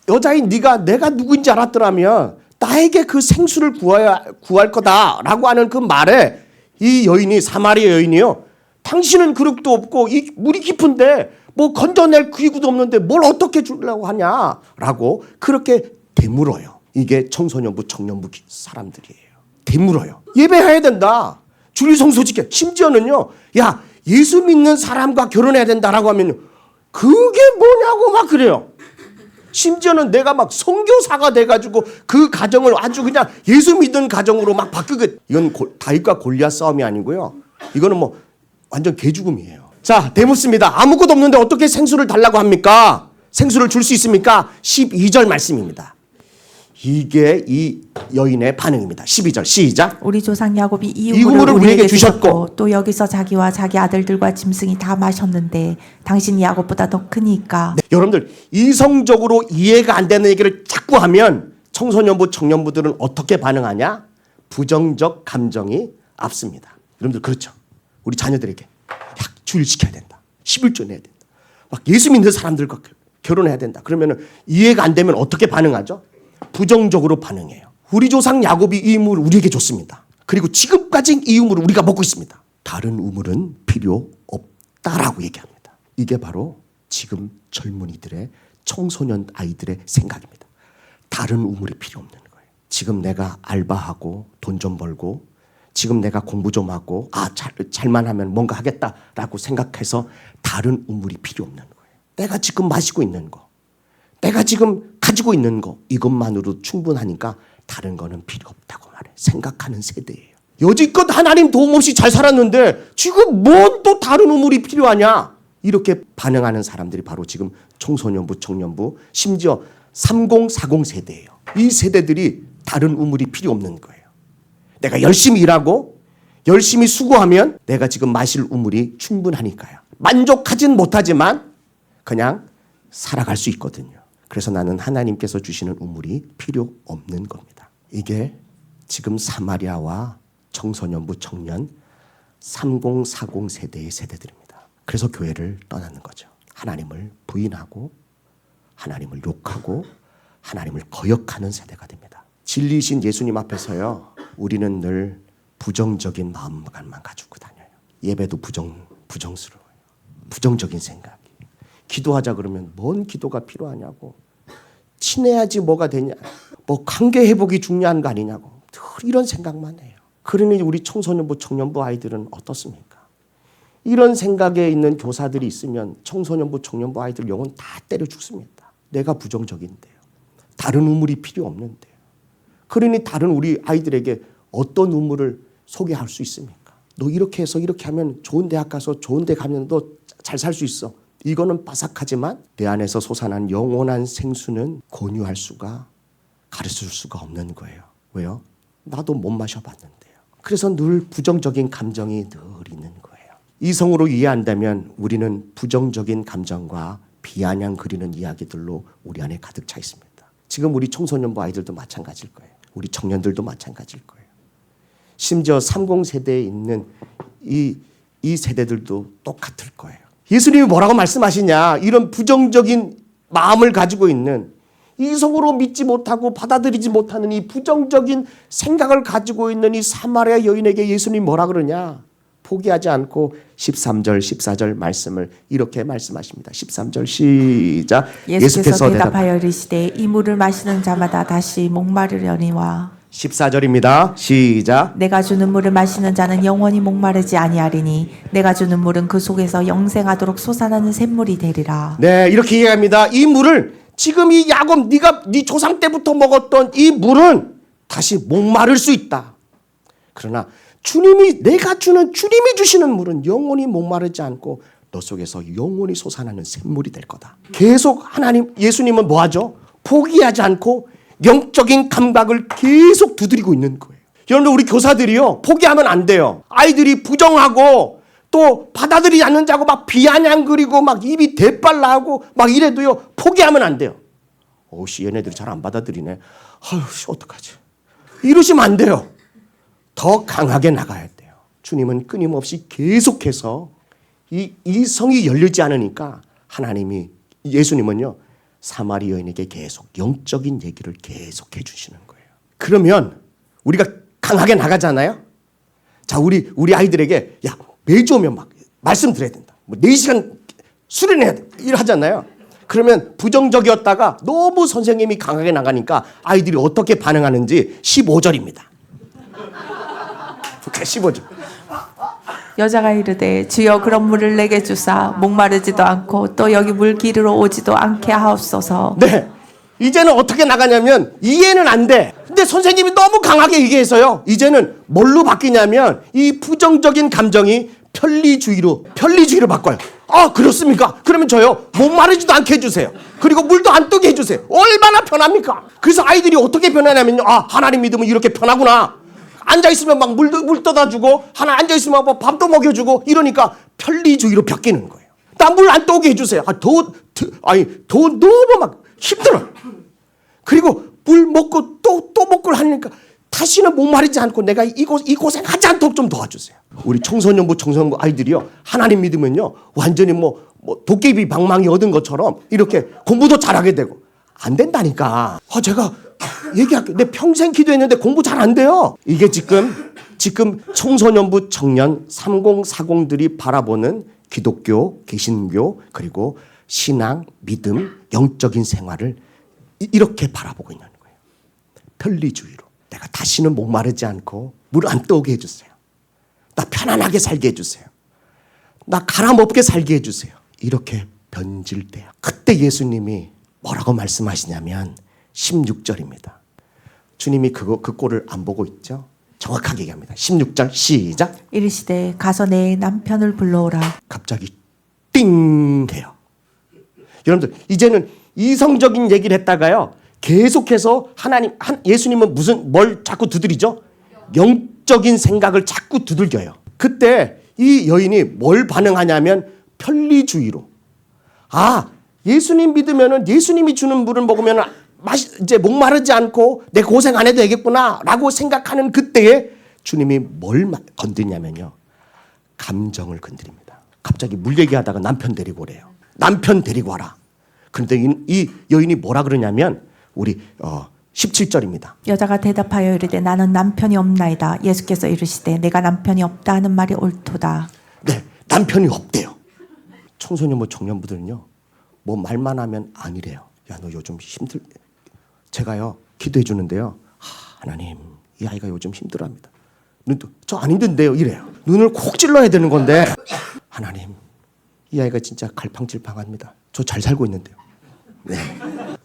여자인 네가 내가 누구인지 알았더라면 나에게 그 생수를 구할 거다라고 하는 그 말에 이 여인이 사마리아 여인이요. 당신은 그릇도 없고 이 물이 깊은데 뭐 건져낼 기구도 없는데 뭘 어떻게 주려고 하냐라고 그렇게 되물어요. 이게 청소년부 청년부 사람들이에요. 되물어요. 예배해야 된다. 주일성소 지켜. 심지어는요. 야 예수 믿는 사람과 결혼해야 된다라고 하면 그게 뭐냐고 막 그래요. 심지어는 내가 막 선교사가 돼가지고 그 가정을 아주 그냥 예수 믿는 가정으로 막 바꾸게. 이건 다윗과 골리앗 싸움이 아니고요. 이거는 뭐 완전 개죽음이에요. 자, 대묻습니다. 아무것도 없는데 어떻게 생수를 달라고 합니까? 생수를 줄 수 있습니까? 12절 말씀입니다. 이게 이 여인의 반응입니다. 12절 시작. 우리 조상 야곱이 이 우물을 우물을 우리에게 우리에게 주셨고 주셨고 또 여기서 자기와 자기 아들들과 짐승이 다 마셨는데 당신이 야곱보다 더 크니까. 네, 여러분들 이성적으로 이해가 안 되는 얘기를 자꾸 하면 청소년부 청년부들은 어떻게 반응하냐? 부정적 감정이 앞섭니다. 여러분들 그렇죠. 우리 자녀들에게 주일 지켜야 된다. 11조 내야 된다. 막 예수 믿는 사람들과 결혼해야 된다. 그러면 이해가 안 되면 어떻게 반응하죠? 부정적으로 반응해요. 우리 조상 야곱이 이 우물을 우리에게 줬습니다. 그리고 지금까지 이 우물을 우리가 먹고 있습니다. 다른 우물은 필요 없다라고 얘기합니다. 이게 바로 지금 젊은이들의 청소년 아이들의 생각입니다. 다른 우물이 필요 없는 거예요. 지금 내가 알바하고 돈 좀 벌고 지금 내가 공부 좀 하고 잘만 하면 뭔가 하겠다라고 생각해서 다른 우물이 필요 없는 거예요. 내가 지금 마시고 있는 거, 내가 지금 가지고 있는 거 이것만으로 충분하니까 다른 거는 필요 없다고 말해. 생각하는 세대예요. 여지껏 하나님 도움 없이 잘 살았는데 지금 뭔 또 다른 우물이 필요하냐? 이렇게 반응하는 사람들이 바로 지금 청소년부, 청년부, 심지어 30, 40 세대예요. 이 세대들이 다른 우물이 필요 없는 거예요. 내가 열심히 일하고 열심히 수고하면 내가 지금 마실 우물이 충분하니까요. 만족하진 못하지만 그냥 살아갈 수 있거든요. 그래서 나는 하나님께서 주시는 우물이 필요 없는 겁니다. 이게 지금 사마리아와 청소년부 청년 30, 40 세대의 세대들입니다. 그래서 교회를 떠나는 거죠. 하나님을 부인하고 하나님을 욕하고 하나님을 거역하는 세대가 됩니다. 진리이신 예수님 앞에서요. 우리는 늘 부정적인 마음만 가지고 다녀요. 예배도 부정스러워요. 부정적인 생각이. 기도하자 그러면 뭔 기도가 필요하냐고. 친해야지 뭐가 되냐. 뭐 관계 회복이 중요한 거 아니냐고. 늘 이런 생각만 해요. 그러니 우리 청소년부 청년부 아이들은 어떻습니까? 이런 생각에 있는 교사들이 있으면 청소년부 청년부 아이들 영혼 다 때려 죽습니다. 내가 부정적인데요. 다른 우물이 필요 없는데요. 그러니 다른 우리 아이들에게 어떤 우물을 소개할 수 있습니까? 너 이렇게 해서 이렇게 하면 좋은 대학 가서 좋은 데 가면 너 잘 살 수 있어. 이거는 바삭하지만 내 안에서 솟아난 영원한 생수는 권유할 수가 가르칠 수가 없는 거예요. 왜요? 나도 못 마셔봤는데요. 그래서 늘 부정적인 감정이 늘 있는 거예요. 이성으로 이해한다면 우리는 부정적인 감정과 비아냥 그리는 이야기들로 우리 안에 가득 차 있습니다. 지금 우리 청소년부 아이들도 마찬가지일 거예요. 우리 청년들도 마찬가지일 거예요. 심지어 30 세대에 있는 이 세대들도 똑같을 거예요. 예수님이 뭐라고 말씀하시냐? 이런 부정적인 마음을 가지고 있는 이성으로 믿지 못하고 받아들이지 못하는 이 부정적인 생각을 가지고 있는 이 사마리아 여인에게 예수님이 뭐라 그러냐? 포기하지 않고 13절, 14절 말씀을 이렇게 말씀하십니다. 13절 시작. 예수께서 대답하여 이르시되 이 물을 마시는 자마다 다시 목마르려니와 14절입니다. 시작. 내가 주는 물을 마시는 자는 영원히 목마르지 아니하리니 내가 주는 물은 그 속에서 영생하도록 솟아나는 샘물이 되리라. 네, 이렇게 얘기합니다. 이 물을 지금 이 야곱 네가 네 조상 때부터 먹었던 이 물은 다시 목마를 수 있다. 그러나 내가 주는 주님이 주시는 물은 영원히 목마르지 않고 너 속에서 영원히 솟아나는 샘물이 될 거다. 계속 예수님은 뭐 하죠? 포기하지 않고 영적인 감각을 계속 두드리고 있는 거예요. 여러분들 우리 교사들이요 포기하면 안 돼요. 아이들이 부정하고 또 받아들이지 않는 자고 막 비아냥거리고 막 입이 대빨라하고 막 이래도요 포기하면 안 돼요. 오씨 얘네들이 잘 안 받아들이네. 아유 어떡하지? 이러시면 안 돼요. 더 강하게 나가야 돼요. 주님은 끊임없이 계속해서 이 성이 열리지 않으니까 예수님은요 사마리 여인에게 계속 영적인 얘기를 계속 해주시는 거예요. 그러면 우리가 강하게 나가잖아요. 자 우리 아이들에게 야 매주 오면 막 말씀 드려야 된다. 뭐 4시간 수련해야 돼. 이러 하잖아요. 그러면 부정적이었다가 너무 선생님이 강하게 나가니까 아이들이 어떻게 반응하는지 15절입니다. 15절. 여자가 이르되 주여 그런 물을 내게 주사 목마르지도 않고 또 여기 물 기르러 오지도 않게 하옵소서. 네. 이제는 어떻게 나가냐면 이해는 안 돼. 근데 선생님이 너무 강하게 얘기해서요. 이제는 뭘로 바뀌냐면 이 부정적인 감정이 편리주의로 바꿔요. 아 그렇습니까? 그러면 저요 목마르지도 않게 해주세요. 그리고 물도 안 뜨게 해주세요. 얼마나 편합니까? 그래서 아이들이 어떻게 변하냐면요. 아 하나님 믿으면 이렇게 편하구나. 앉아있으면 막 물 떠다 주고 하나 앉아있으면 뭐 밥도 먹여주고 이러니까 편리주의로 바뀌는 거예요. 나 물 안 떠오게 해주세요. 더 너무 막 힘들어요. 그리고 물 먹고 또 먹고 하니까 다시는 목마르지 않고 내가 이 고생 하지 않도록 좀 도와주세요. 우리 청소년부 아이들이요 하나님 믿으면요 완전히 뭐 도깨비 방망이 얻은 것처럼 이렇게 공부도 잘하게 되고 안 된다니까. 제가 얘기할게요. 내 평생 기도했는데 공부 잘 안 돼요. 이게 지금 청소년부 청년 3040들이 바라보는 기독교, 개신교 그리고 신앙, 믿음, 영적인 생활을 이렇게 바라보고 있는 거예요. 편리주의로. 내가 다시는 목마르지 않고 물 안 떠오게 해주세요. 나 편안하게 살게 해주세요. 나 가람없게 살게 해주세요. 이렇게 변질돼요. 그때 예수님이 뭐라고 말씀하시냐면 16절입니다. 주님이 그 꼴을 안 보고 있죠? 정확하게 얘기합니다. 16절 시작. 이르시되 가서 내 남편을 불러오라. 갑자기 띵 해요. 여러분들 이제는 이성적인 얘기를 했다가요 계속해서 예수님은 뭘 자꾸 두드리죠? 영적인 생각을 자꾸 두들겨요. 그때 이 여인이 뭘 반응하냐면 편리주의로. 예수님 믿으면은 예수님이 주는 물을 먹으면 이제 목마르지 않고 내 고생 안 해도 되겠구나라고 생각하는 그때에 주님이 뭘 건드냐면요 감정을 건드립니다. 갑자기 물 얘기하다가 남편 데리고 오래요. 남편 데리고 와라. 그런데 이 여인이 뭐라 그러냐면 우리 17절입니다. 여자가 대답하여 이르되 나는 남편이 없나이다. 예수께서 이르시되 내가 남편이 없다 하는 말이 옳도다. 네, 남편이 없대요. 청소년부 청년부들은요 뭐 말만 하면 아니래요. 야 너 요즘 제가요 기도해 주는데요. 하나님 이 아이가 요즘 힘들어합니다. 눈도 저 안 힘든데요 이래요. 눈을 콕 찔러야 되는 건데 하나님 이 아이가 진짜 갈팡질팡합니다. 저 잘 살고 있는데요. 네.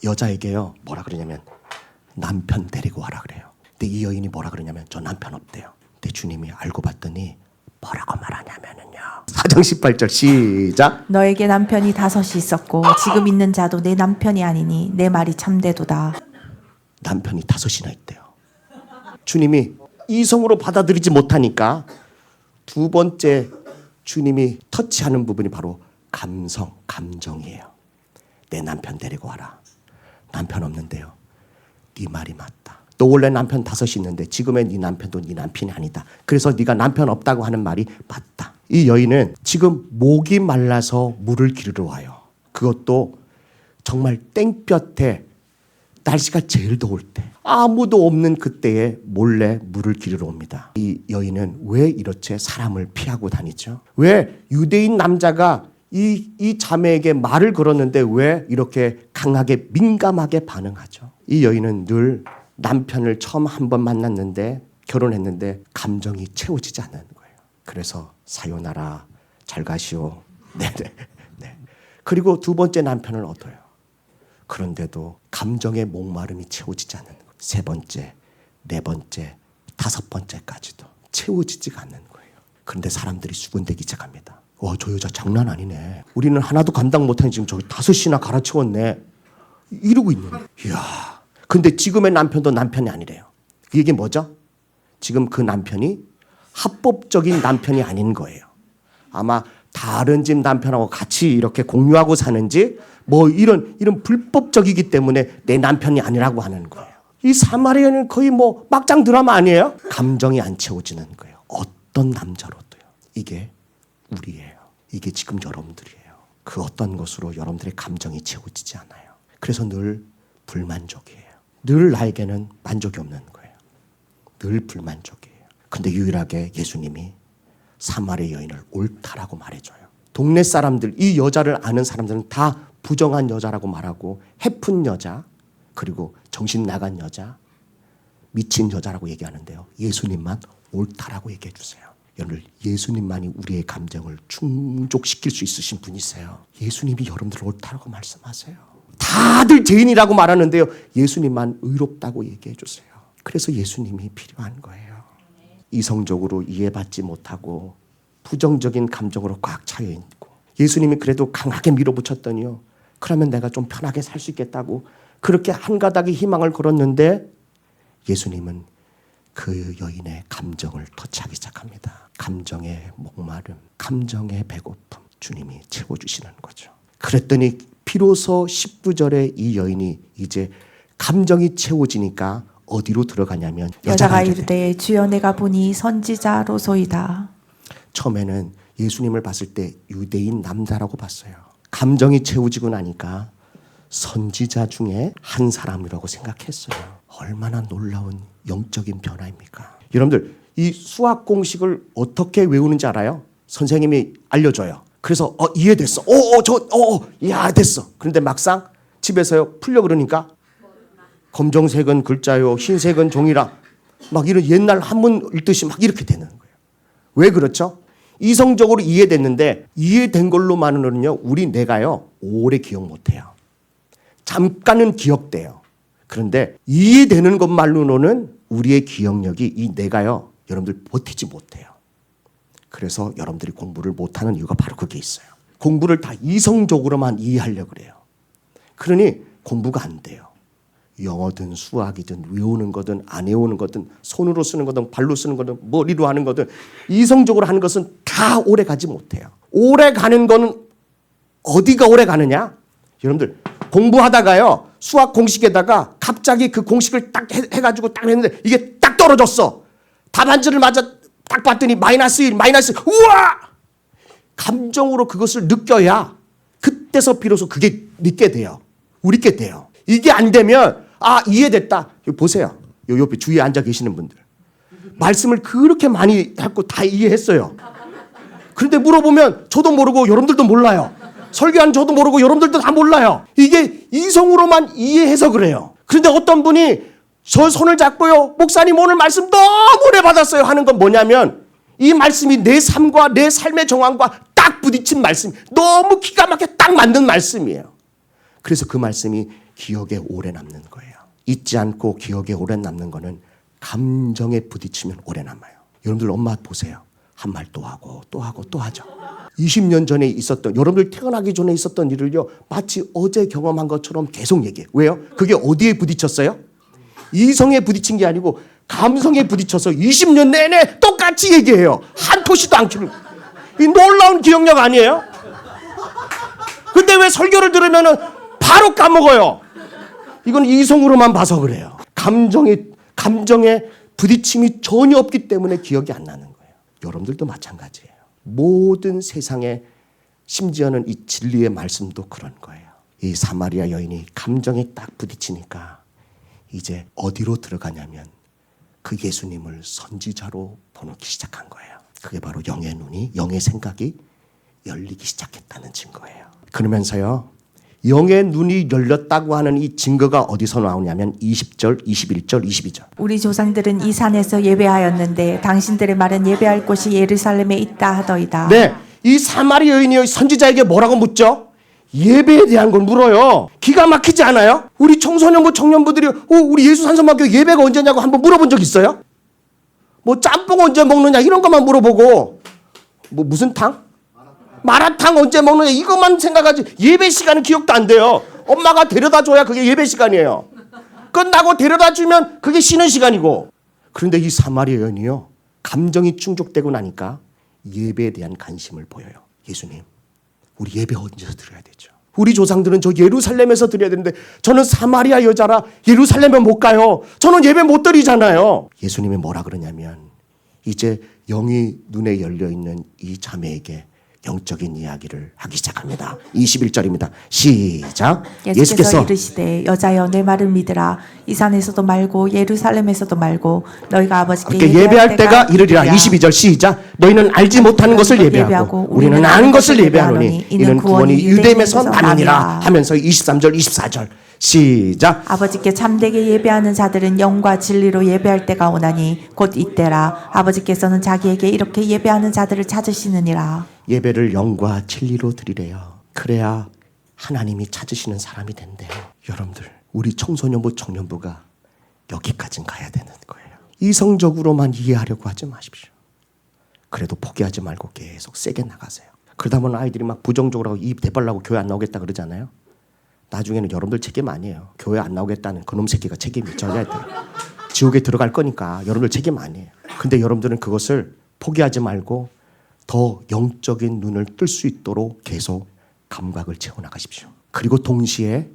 여자에게요 뭐라 그러냐면 남편 데리고 와라 그래요. 근데 이 여인이 뭐라 그러냐면 저 남편 없대요. 근데 주님이 알고 봤더니 뭐라고 말하냐면은요 4장 18절 시작. 너에게 남편이 5이 있었고 지금 있는 자도 내 남편이 아니니 내 말이 참되도다. 남편이 5이나 있대요. 주님이 이성으로 받아들이지 못하니까 두 번째 주님이 터치하는 부분이 바로 감정이에요. 내 남편 데리고 와라. 남편 없는데요. 네 말이 맞다. 너 원래 남편 5이 있는데 지금의 네 남편도 네 남편이 아니다. 그래서 네가 남편 없다고 하는 말이 맞다. 이 여인은 지금 목이 말라서 물을 기르러 와요. 그것도 정말 땡볕에 날씨가 제일 더울 때, 아무도 없는 그때에 몰래 물을 기르러 옵니다. 이 여인은 왜 이렇게 사람을 피하고 다니죠? 왜 유대인 남자가 이 자매에게 말을 걸었는데 왜 이렇게 강하게 민감하게 반응하죠? 이 여인은 늘 남편을 처음 한 번 만났는데 결혼했는데 감정이 채워지지 않는 거예요. 그래서 사요나라 잘 가시오. 네네. 네. 그리고 두 번째 남편을 얻어요. 그런데도 감정의 목마름이 채워지지 않는 거예요. 세 번째, 네 번째, 다섯 번째까지도 채워지지가 않는 거예요. 그런데 사람들이 수군대기 시작합니다. 저 여자 장난 아니네. 우리는 하나도 감당 못하니 지금 저기 5이나 갈아치웠네. 이러고 있는 거예요. 이야. 근데 지금의 남편도 남편이 아니래요. 이게 뭐죠? 지금 그 남편이 합법적인 남편이 아닌 거예요. 아마 다른 집 남편하고 같이 이렇게 공유하고 사는지 뭐 이런 불법적이기 때문에 내 남편이 아니라고 하는 거예요. 이 사마리아는 거의 뭐 막장 드라마 아니에요? 감정이 안 채워지는 거예요. 어떤 남자로도요. 이게 우리예요. 이게 지금 여러분들이에요. 그 어떤 것으로 여러분들의 감정이 채워지지 않아요. 그래서 늘 불만족이에요. 늘 나에게는 만족이 없는 거예요. 늘 불만족이에요. 근데 유일하게 예수님이 사마리아 여인을 옳다라고 말해줘요. 동네 사람들, 이 여자를 아는 사람들은 다 부정한 여자라고 말하고 해픈 여자, 그리고 정신 나간 여자, 미친 여자라고 얘기하는데요. 예수님만 옳다라고 얘기해 주세요. 여러분, 예수님만이 우리의 감정을 충족시킬 수 있으신 분이세요. 예수님이 여러분들을 옳다라고 말씀하세요. 다들 죄인이라고 말하는데요. 예수님만 의롭다고 얘기해 주세요. 그래서 예수님이 필요한 거예요. 이성적으로 이해받지 못하고 부정적인 감정으로 꽉 차여 있고 예수님이 그래도 강하게 밀어붙였더니요. 그러면 내가 좀 편하게 살 수 있겠다고 그렇게 한 가닥의 희망을 걸었는데 예수님은 그 여인의 감정을 터치하기 시작합니다. 감정의 목마름, 감정의 배고픔 주님이 채워주시는 거죠. 그랬더니 비로소 19절에 이 여인이 이제 감정이 채워지니까 어디로 들어가냐면 여자가 이르되 주여 내가 보니 선지자로소이다. 처음에는 예수님을 봤을 때 유대인 남자라고 봤어요. 감정이 채워지고 나니까 선지자 중에 한 사람이라고 생각했어요. 얼마나 놀라운 영적인 변화입니까? 여러분들 이 수학 공식을 어떻게 외우는지 알아요? 선생님이 알려줘요. 그래서 이해됐어. 야 됐어. 그런데 막상 집에서요 풀려 그러니까 검정색은 글자요, 흰색은 종이라 막 이런 옛날 한문 읽듯이 막 이렇게 되는 거예요. 왜 그렇죠? 이성적으로 이해됐는데 이해된 걸로만으로는요 우리 뇌가요 오래 기억 못해요. 잠깐은 기억돼요. 그런데 이해되는 것만으로는 우리의 기억력이 이 뇌가요 여러분들 버티지 못해요. 그래서 여러분들이 공부를 못하는 이유가 바로 그게 있어요. 공부를 다 이성적으로만 이해하려고 그래요. 그러니 공부가 안 돼요. 영어든 수학이든 외우는 거든 안 외우는 거든 손으로 쓰는 거든 발로 쓰는 거든 머리로 하는 거든 이성적으로 하는 것은 다 오래 가지 못해요. 오래 가는 거는 어디가 오래 가느냐? 여러분들 공부하다가요 수학 공식에다가 갑자기 그 공식을 딱 해가지고 딱 했는데 이게 딱 떨어졌어. 답안지를 맞아 딱 봤더니 마이너스 1, 마이너스 우와! 감정으로 그것을 느껴야 그때서 비로소 그게 믿게 돼요. 우리께 돼요. 이게 안 되면 이해됐다. 여기 보세요. 요 옆에 주위에 앉아 계시는 분들. 말씀을 그렇게 많이 했고 다 이해했어요. 그런데 물어보면 저도 모르고 여러분들도 몰라요. 설교한 저도 모르고 여러분들도 다 몰라요. 이게 이성으로만 이해해서 그래요. 그런데 어떤 분이 저 손을 잡고요. 목사님 오늘 말씀 너무 오래 받았어요 하는 건 뭐냐면 이 말씀이 내 삶과 내 삶의 정황과 딱 부딪힌 말씀. 너무 기가 막히게 딱 맞는 말씀이에요. 그래서 그 말씀이 기억에 오래 남는 거예요. 잊지 않고 기억에 오래 남는 거는 감정에 부딪히면 오래 남아요. 여러분들 엄마 보세요. 한 말 또 하고 또 하고 또 하죠. 20년 전에 있었던 여러분들 태어나기 전에 있었던 일을요. 마치 어제 경험한 것처럼 계속 얘기해요. 왜요? 그게 어디에 부딪혔어요? 이성에 부딪힌 게 아니고 감성에 부딪혀서 20년 내내 똑같이 얘기해요. 한 토시도 안 키는. 이 놀라운 기억력 아니에요? 근데 왜 설교를 들으면은 바로 까먹어요? 이건 이성으로만 봐서 그래요. 감정에 부딪힘이 전혀 없기 때문에 기억이 안 나는 거예요. 여러분들도 마찬가지예요. 모든 세상에 심지어는 이 진리의 말씀도 그런 거예요. 이 사마리아 여인이 감정에 딱 부딪히니까 이제 어디로 들어가냐면 그 예수님을 선지자로 보기 시작한 거예요. 그게 바로 영의 눈이, 영의 생각이 열리기 시작했다는 증거예요. 그러면서요, 영의 눈이 열렸다고 하는 이 증거가 어디서 나오냐면 20절, 21절, 22절. 우리 조상들은 이 산에서 예배하였는데 당신들의 말은 예배할 곳이 예루살렘에 있다 하더이다. 네, 이 사마리아 여인이 선지자에게 뭐라고 묻죠? 예배에 대한 걸 물어요. 기가 막히지 않아요? 우리 청소년부, 청년부들이 우리 예수 산성학교 예배가 언제냐고 한번 물어본 적 있어요? 뭐 짬뽕 언제 먹느냐 이런 것만 물어보고 뭐 무슨 탕? 마라탕 언제 먹느냐 이것만 생각하지 예배 시간은 기억도 안 돼요. 엄마가 데려다 줘야 그게 예배 시간이에요. 끝나고 데려다 주면 그게 쉬는 시간이고. 그런데 이 사마리아 여인이요, 감정이 충족되고 나니까 예배에 대한 관심을 보여요. 예수님, 우리 예배 어디서 드려야 되죠? 우리 조상들은 저 예루살렘에서 드려야 되는데 저는 사마리아 여자라 예루살렘에 못 가요. 저는 예배 못 드리잖아요. 예수님이 뭐라 그러냐면 이제 영이 눈에 열려있는 이 자매에게 영적인 이야기를 하기 시작합니다. 21절입니다. 시작. 예수께서 이르시되 여자여 내 말을 믿으라. 이 산에서도 말고 예루살렘에서도 말고 너희가 아버지께 예배할 때가 이르리라. 22절 시작. 너희는 알지 못하는 것을 예배하고 우리는 아는 것을 예배하노니 이는 구원이 유대임에서 나느니라 하면서 23절 24절 시작. 아버지께 참되게 예배하는 자들은 영과 진리로 예배할 때가 오나니 곧 이때라. 아버지께서는 자기에게 이렇게 예배하는 자들을 찾으시느니라. 예배를 영과 진리로 드리래요. 그래야 하나님이 찾으시는 사람이 된대요. 여러분들, 우리 청소년부 청년부가 여기까지는 가야 되는 거예요. 이성적으로만 이해하려고 하지 마십시오. 그래도 포기하지 말고 계속 세게 나가세요. 그러다 보면 아이들이 막 부정적으로 하고 입 대발라고 교회 안 나오겠다 그러잖아요. 나중에는 여러분들 책임 아니에요. 교회 안 나오겠다는 그놈 새끼가 책임이 져야 돼요. 지옥에 들어갈 거니까 여러분들 책임 아니에요. 근데 여러분들은 그것을 포기하지 말고 더 영적인 눈을 뜰 수 있도록 계속 감각을 채워나가십시오. 그리고 동시에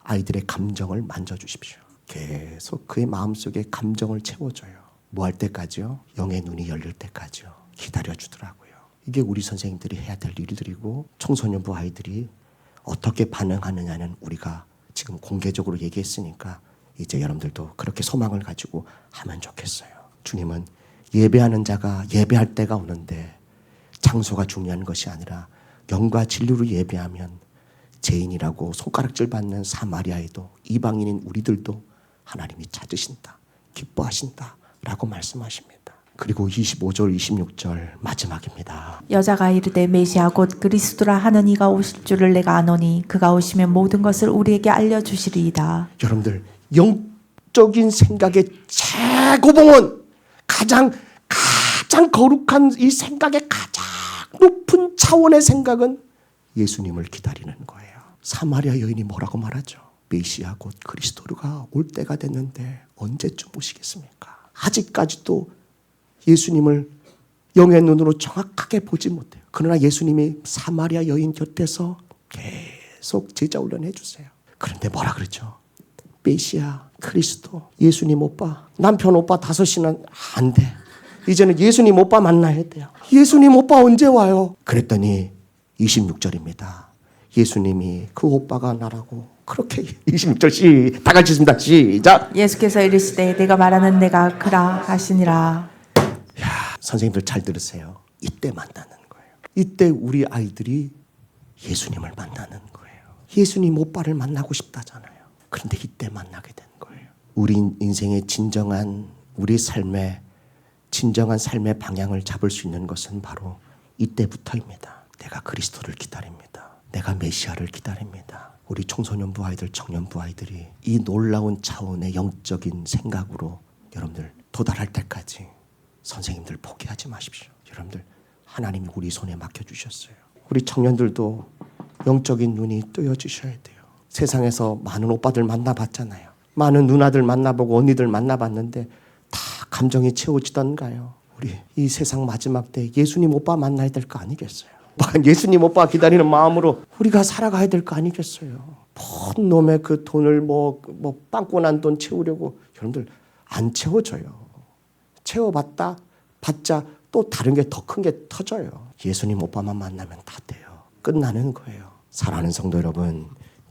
아이들의 감정을 만져주십시오. 계속 그의 마음속에 감정을 채워줘요. 뭐 할 때까지요? 영의 눈이 열릴 때까지요. 기다려주더라고요. 이게 우리 선생님들이 해야 될 일들이고 청소년부 아이들이 어떻게 반응하느냐는 우리가 지금 공개적으로 얘기했으니까 이제 여러분들도 그렇게 소망을 가지고 하면 좋겠어요. 주님은 예배하는 자가 예배할 때가 오는데 장소가 중요한 것이 아니라 영과 진리로 예배하면 죄인이라고 손가락질 받는 사마리아에도 이방인인 우리들도 하나님이 찾으신다, 기뻐하신다 라고 말씀하십니다. 그리고 25절 26절 마지막입니다. 여자가 이르되 메시아 곧 그리스도라 하는 이가 오실 줄을 내가 아노니 그가 오시면 모든 것을 우리에게 알려주시리이다. 여러분들, 영적인 생각의 최고봉은 가장 거룩한 이 생각의 가장 높은 차원의 생각은 예수님을 기다리는 거예요. 사마리아 여인이 뭐라고 말하죠? 메시아 곧 그리스도가 올 때가 됐는데 언제쯤 오시겠습니까? 아직까지도 예수님을 영의 눈으로 정확하게 보지 못해요. 그러나 예수님이 사마리아 여인 곁에서 계속 제자 훈련해 주세요. 그런데 뭐라 그러죠? 메시아, 그리스도, 예수님 오빠, 남편 오빠 5시는 안 돼. 이제는 예수님 오빠 만나야 돼요. 예수님 오빠 언제 와요? 그랬더니 26절입니다. 예수님이 그 오빠가 나라고 그렇게 26절 다 같이 있습니다. 시작. 예수께서 이르시되 내가 말하는 내가 그라 하시니라. 선생님들 잘 들으세요. 이때 만나는 거예요. 이때 우리 아이들이 예수님을 만나는 거예요. 예수님 오빠를 만나고 싶다잖아요. 그런데 이때 만나게 된 거예요. 우리 인생의 우리 삶의 진정한 삶의 방향을 잡을 수 있는 것은 바로 이때부터입니다. 내가 그리스도를 기다립니다. 내가 메시아를 기다립니다. 우리 청소년부 아이들, 청년부 아이들이 이 놀라운 차원의 영적인 생각으로 여러분들 도달할 때까지 선생님들 포기하지 마십시오. 여러분들 하나님이 우리 손에 맡겨주셨어요. 우리 청년들도 영적인 눈이 뜨여주셔야 돼요. 세상에서 많은 오빠들 만나봤잖아요. 많은 누나들 만나보고 언니들 만나봤는데 다 감정이 채워지던가요? 우리 이 세상 마지막 때 예수님 오빠 만나야 될 거 아니겠어요? 예수님 오빠 기다리는 마음으로 우리가 살아가야 될 거 아니겠어요? 본 놈의 그 돈을 빵꾸 난 돈 채우려고 여러분들 안 채워져요. 채워봤자 또 다른 게 더 큰 게 터져요. 예수님 오빠만 만나면 다 돼요. 끝나는 거예요. 사랑하는 성도 여러분,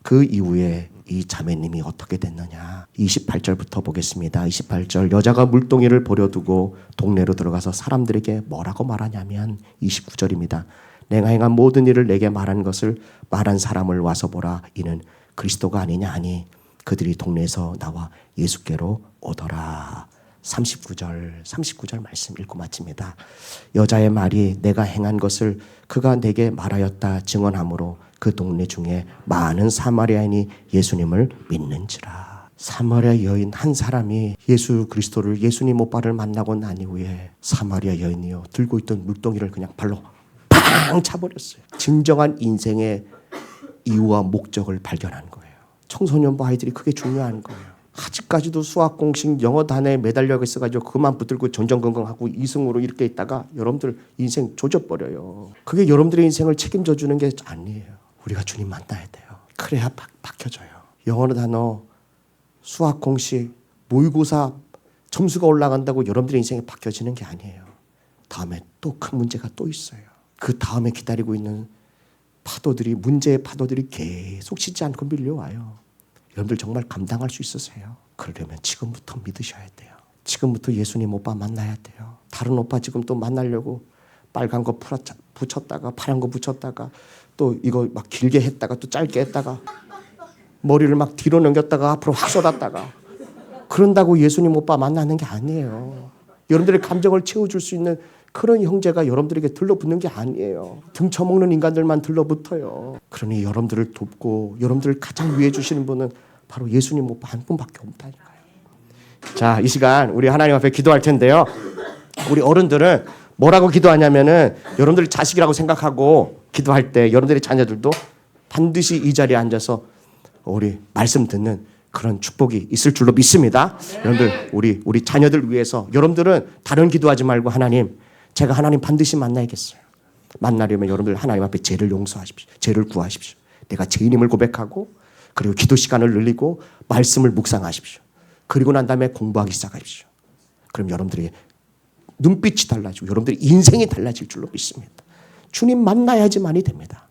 그 이후에 이 자매님이 어떻게 됐느냐. 28절부터 보겠습니다. 28절 여자가 물동이를 버려두고 동네로 들어가서 사람들에게 뭐라고 말하냐면 29절입니다. 내가 행한 모든 일을 내게 말한 것을 말한 사람을 와서 보라. 이는 그리스도가 아니냐 하니 그들이 동네에서 나와 예수께로 오더라. 39절 말씀 읽고 마칩니다. 여자의 말이 내가 행한 것을 그가 내게 말하였다 증언하므로 그 동네 중에 많은 사마리아인이 예수님을 믿는지라. 사마리아 여인 한 사람이 예수 그리스도를 예수님 오빠를 만나고 난 이후에 사마리아 여인이요 들고 있던 물동이를 그냥 발로 팡 차버렸어요. 진정한 인생의 이유와 목적을 발견한 거예요. 청소년부 아이들이 그게 중요한 거예요. 아직까지도 수학 공식 영어 단어에 매달려 있어가지고 그만 붙들고 전전긍긍하고 이승으로 이렇게 있다가 여러분들 인생 조져버려요. 그게 여러분들의 인생을 책임져 주는 게 아니에요. 우리가 주님 만나야 돼요. 그래야 바뀌어져요. 영어 단어, 수학 공식, 모의고사 점수가 올라간다고 여러분들의 인생이 바뀌어지는 게 아니에요. 다음에 또 큰 문제가 또 있어요. 그 다음에 기다리고 있는 파도들이, 문제의 파도들이 계속 쉬지 않고 밀려와요. 여러분들 정말 감당할 수 있으세요? 그러려면 지금부터 믿으셔야 돼요. 지금부터 예수님 오빠 만나야 돼요. 다른 오빠 지금 또 만나려고 빨간 거 붙였다가 파란 거 붙였다가 또 이거 막 길게 했다가 또 짧게 했다가 머리를 막 뒤로 넘겼다가 앞으로 확 쏟았다가 그런다고 예수님 오빠 만나는 게 아니에요. 여러분들의 감정을 채워줄 수 있는 그런 형제가 여러분들에게 들러붙는 게 아니에요. 등쳐먹는 인간들만 들러붙어요. 그러니 여러분들을 돕고 여러분들을 가장 위해 주시는 분은 바로 예수님 오빠 한 분밖에 없다니까요. 자, 이 시간 우리 하나님 앞에 기도할 텐데요. 우리 어른들은 뭐라고 기도하냐면은 여러분들 자식이라고 생각하고 기도할 때 여러분들의 자녀들도 반드시 이 자리에 앉아서 우리 말씀 듣는 그런 축복이 있을 줄로 믿습니다. 여러분들 우리 자녀들 위해서 여러분들은 다른 기도하지 말고 하나님 제가 하나님 반드시 만나야겠어요. 만나려면 여러분들 하나님 앞에 죄를 용서하십시오. 죄를 구하십시오. 내가 죄인임을 고백하고 그리고 기도 시간을 늘리고 말씀을 묵상하십시오. 그리고 난 다음에 공부하기 시작하십시오. 그럼 여러분들의 눈빛이 달라지고 여러분들의 인생이 달라질 줄로 믿습니다. 주님 만나야지만이 됩니다.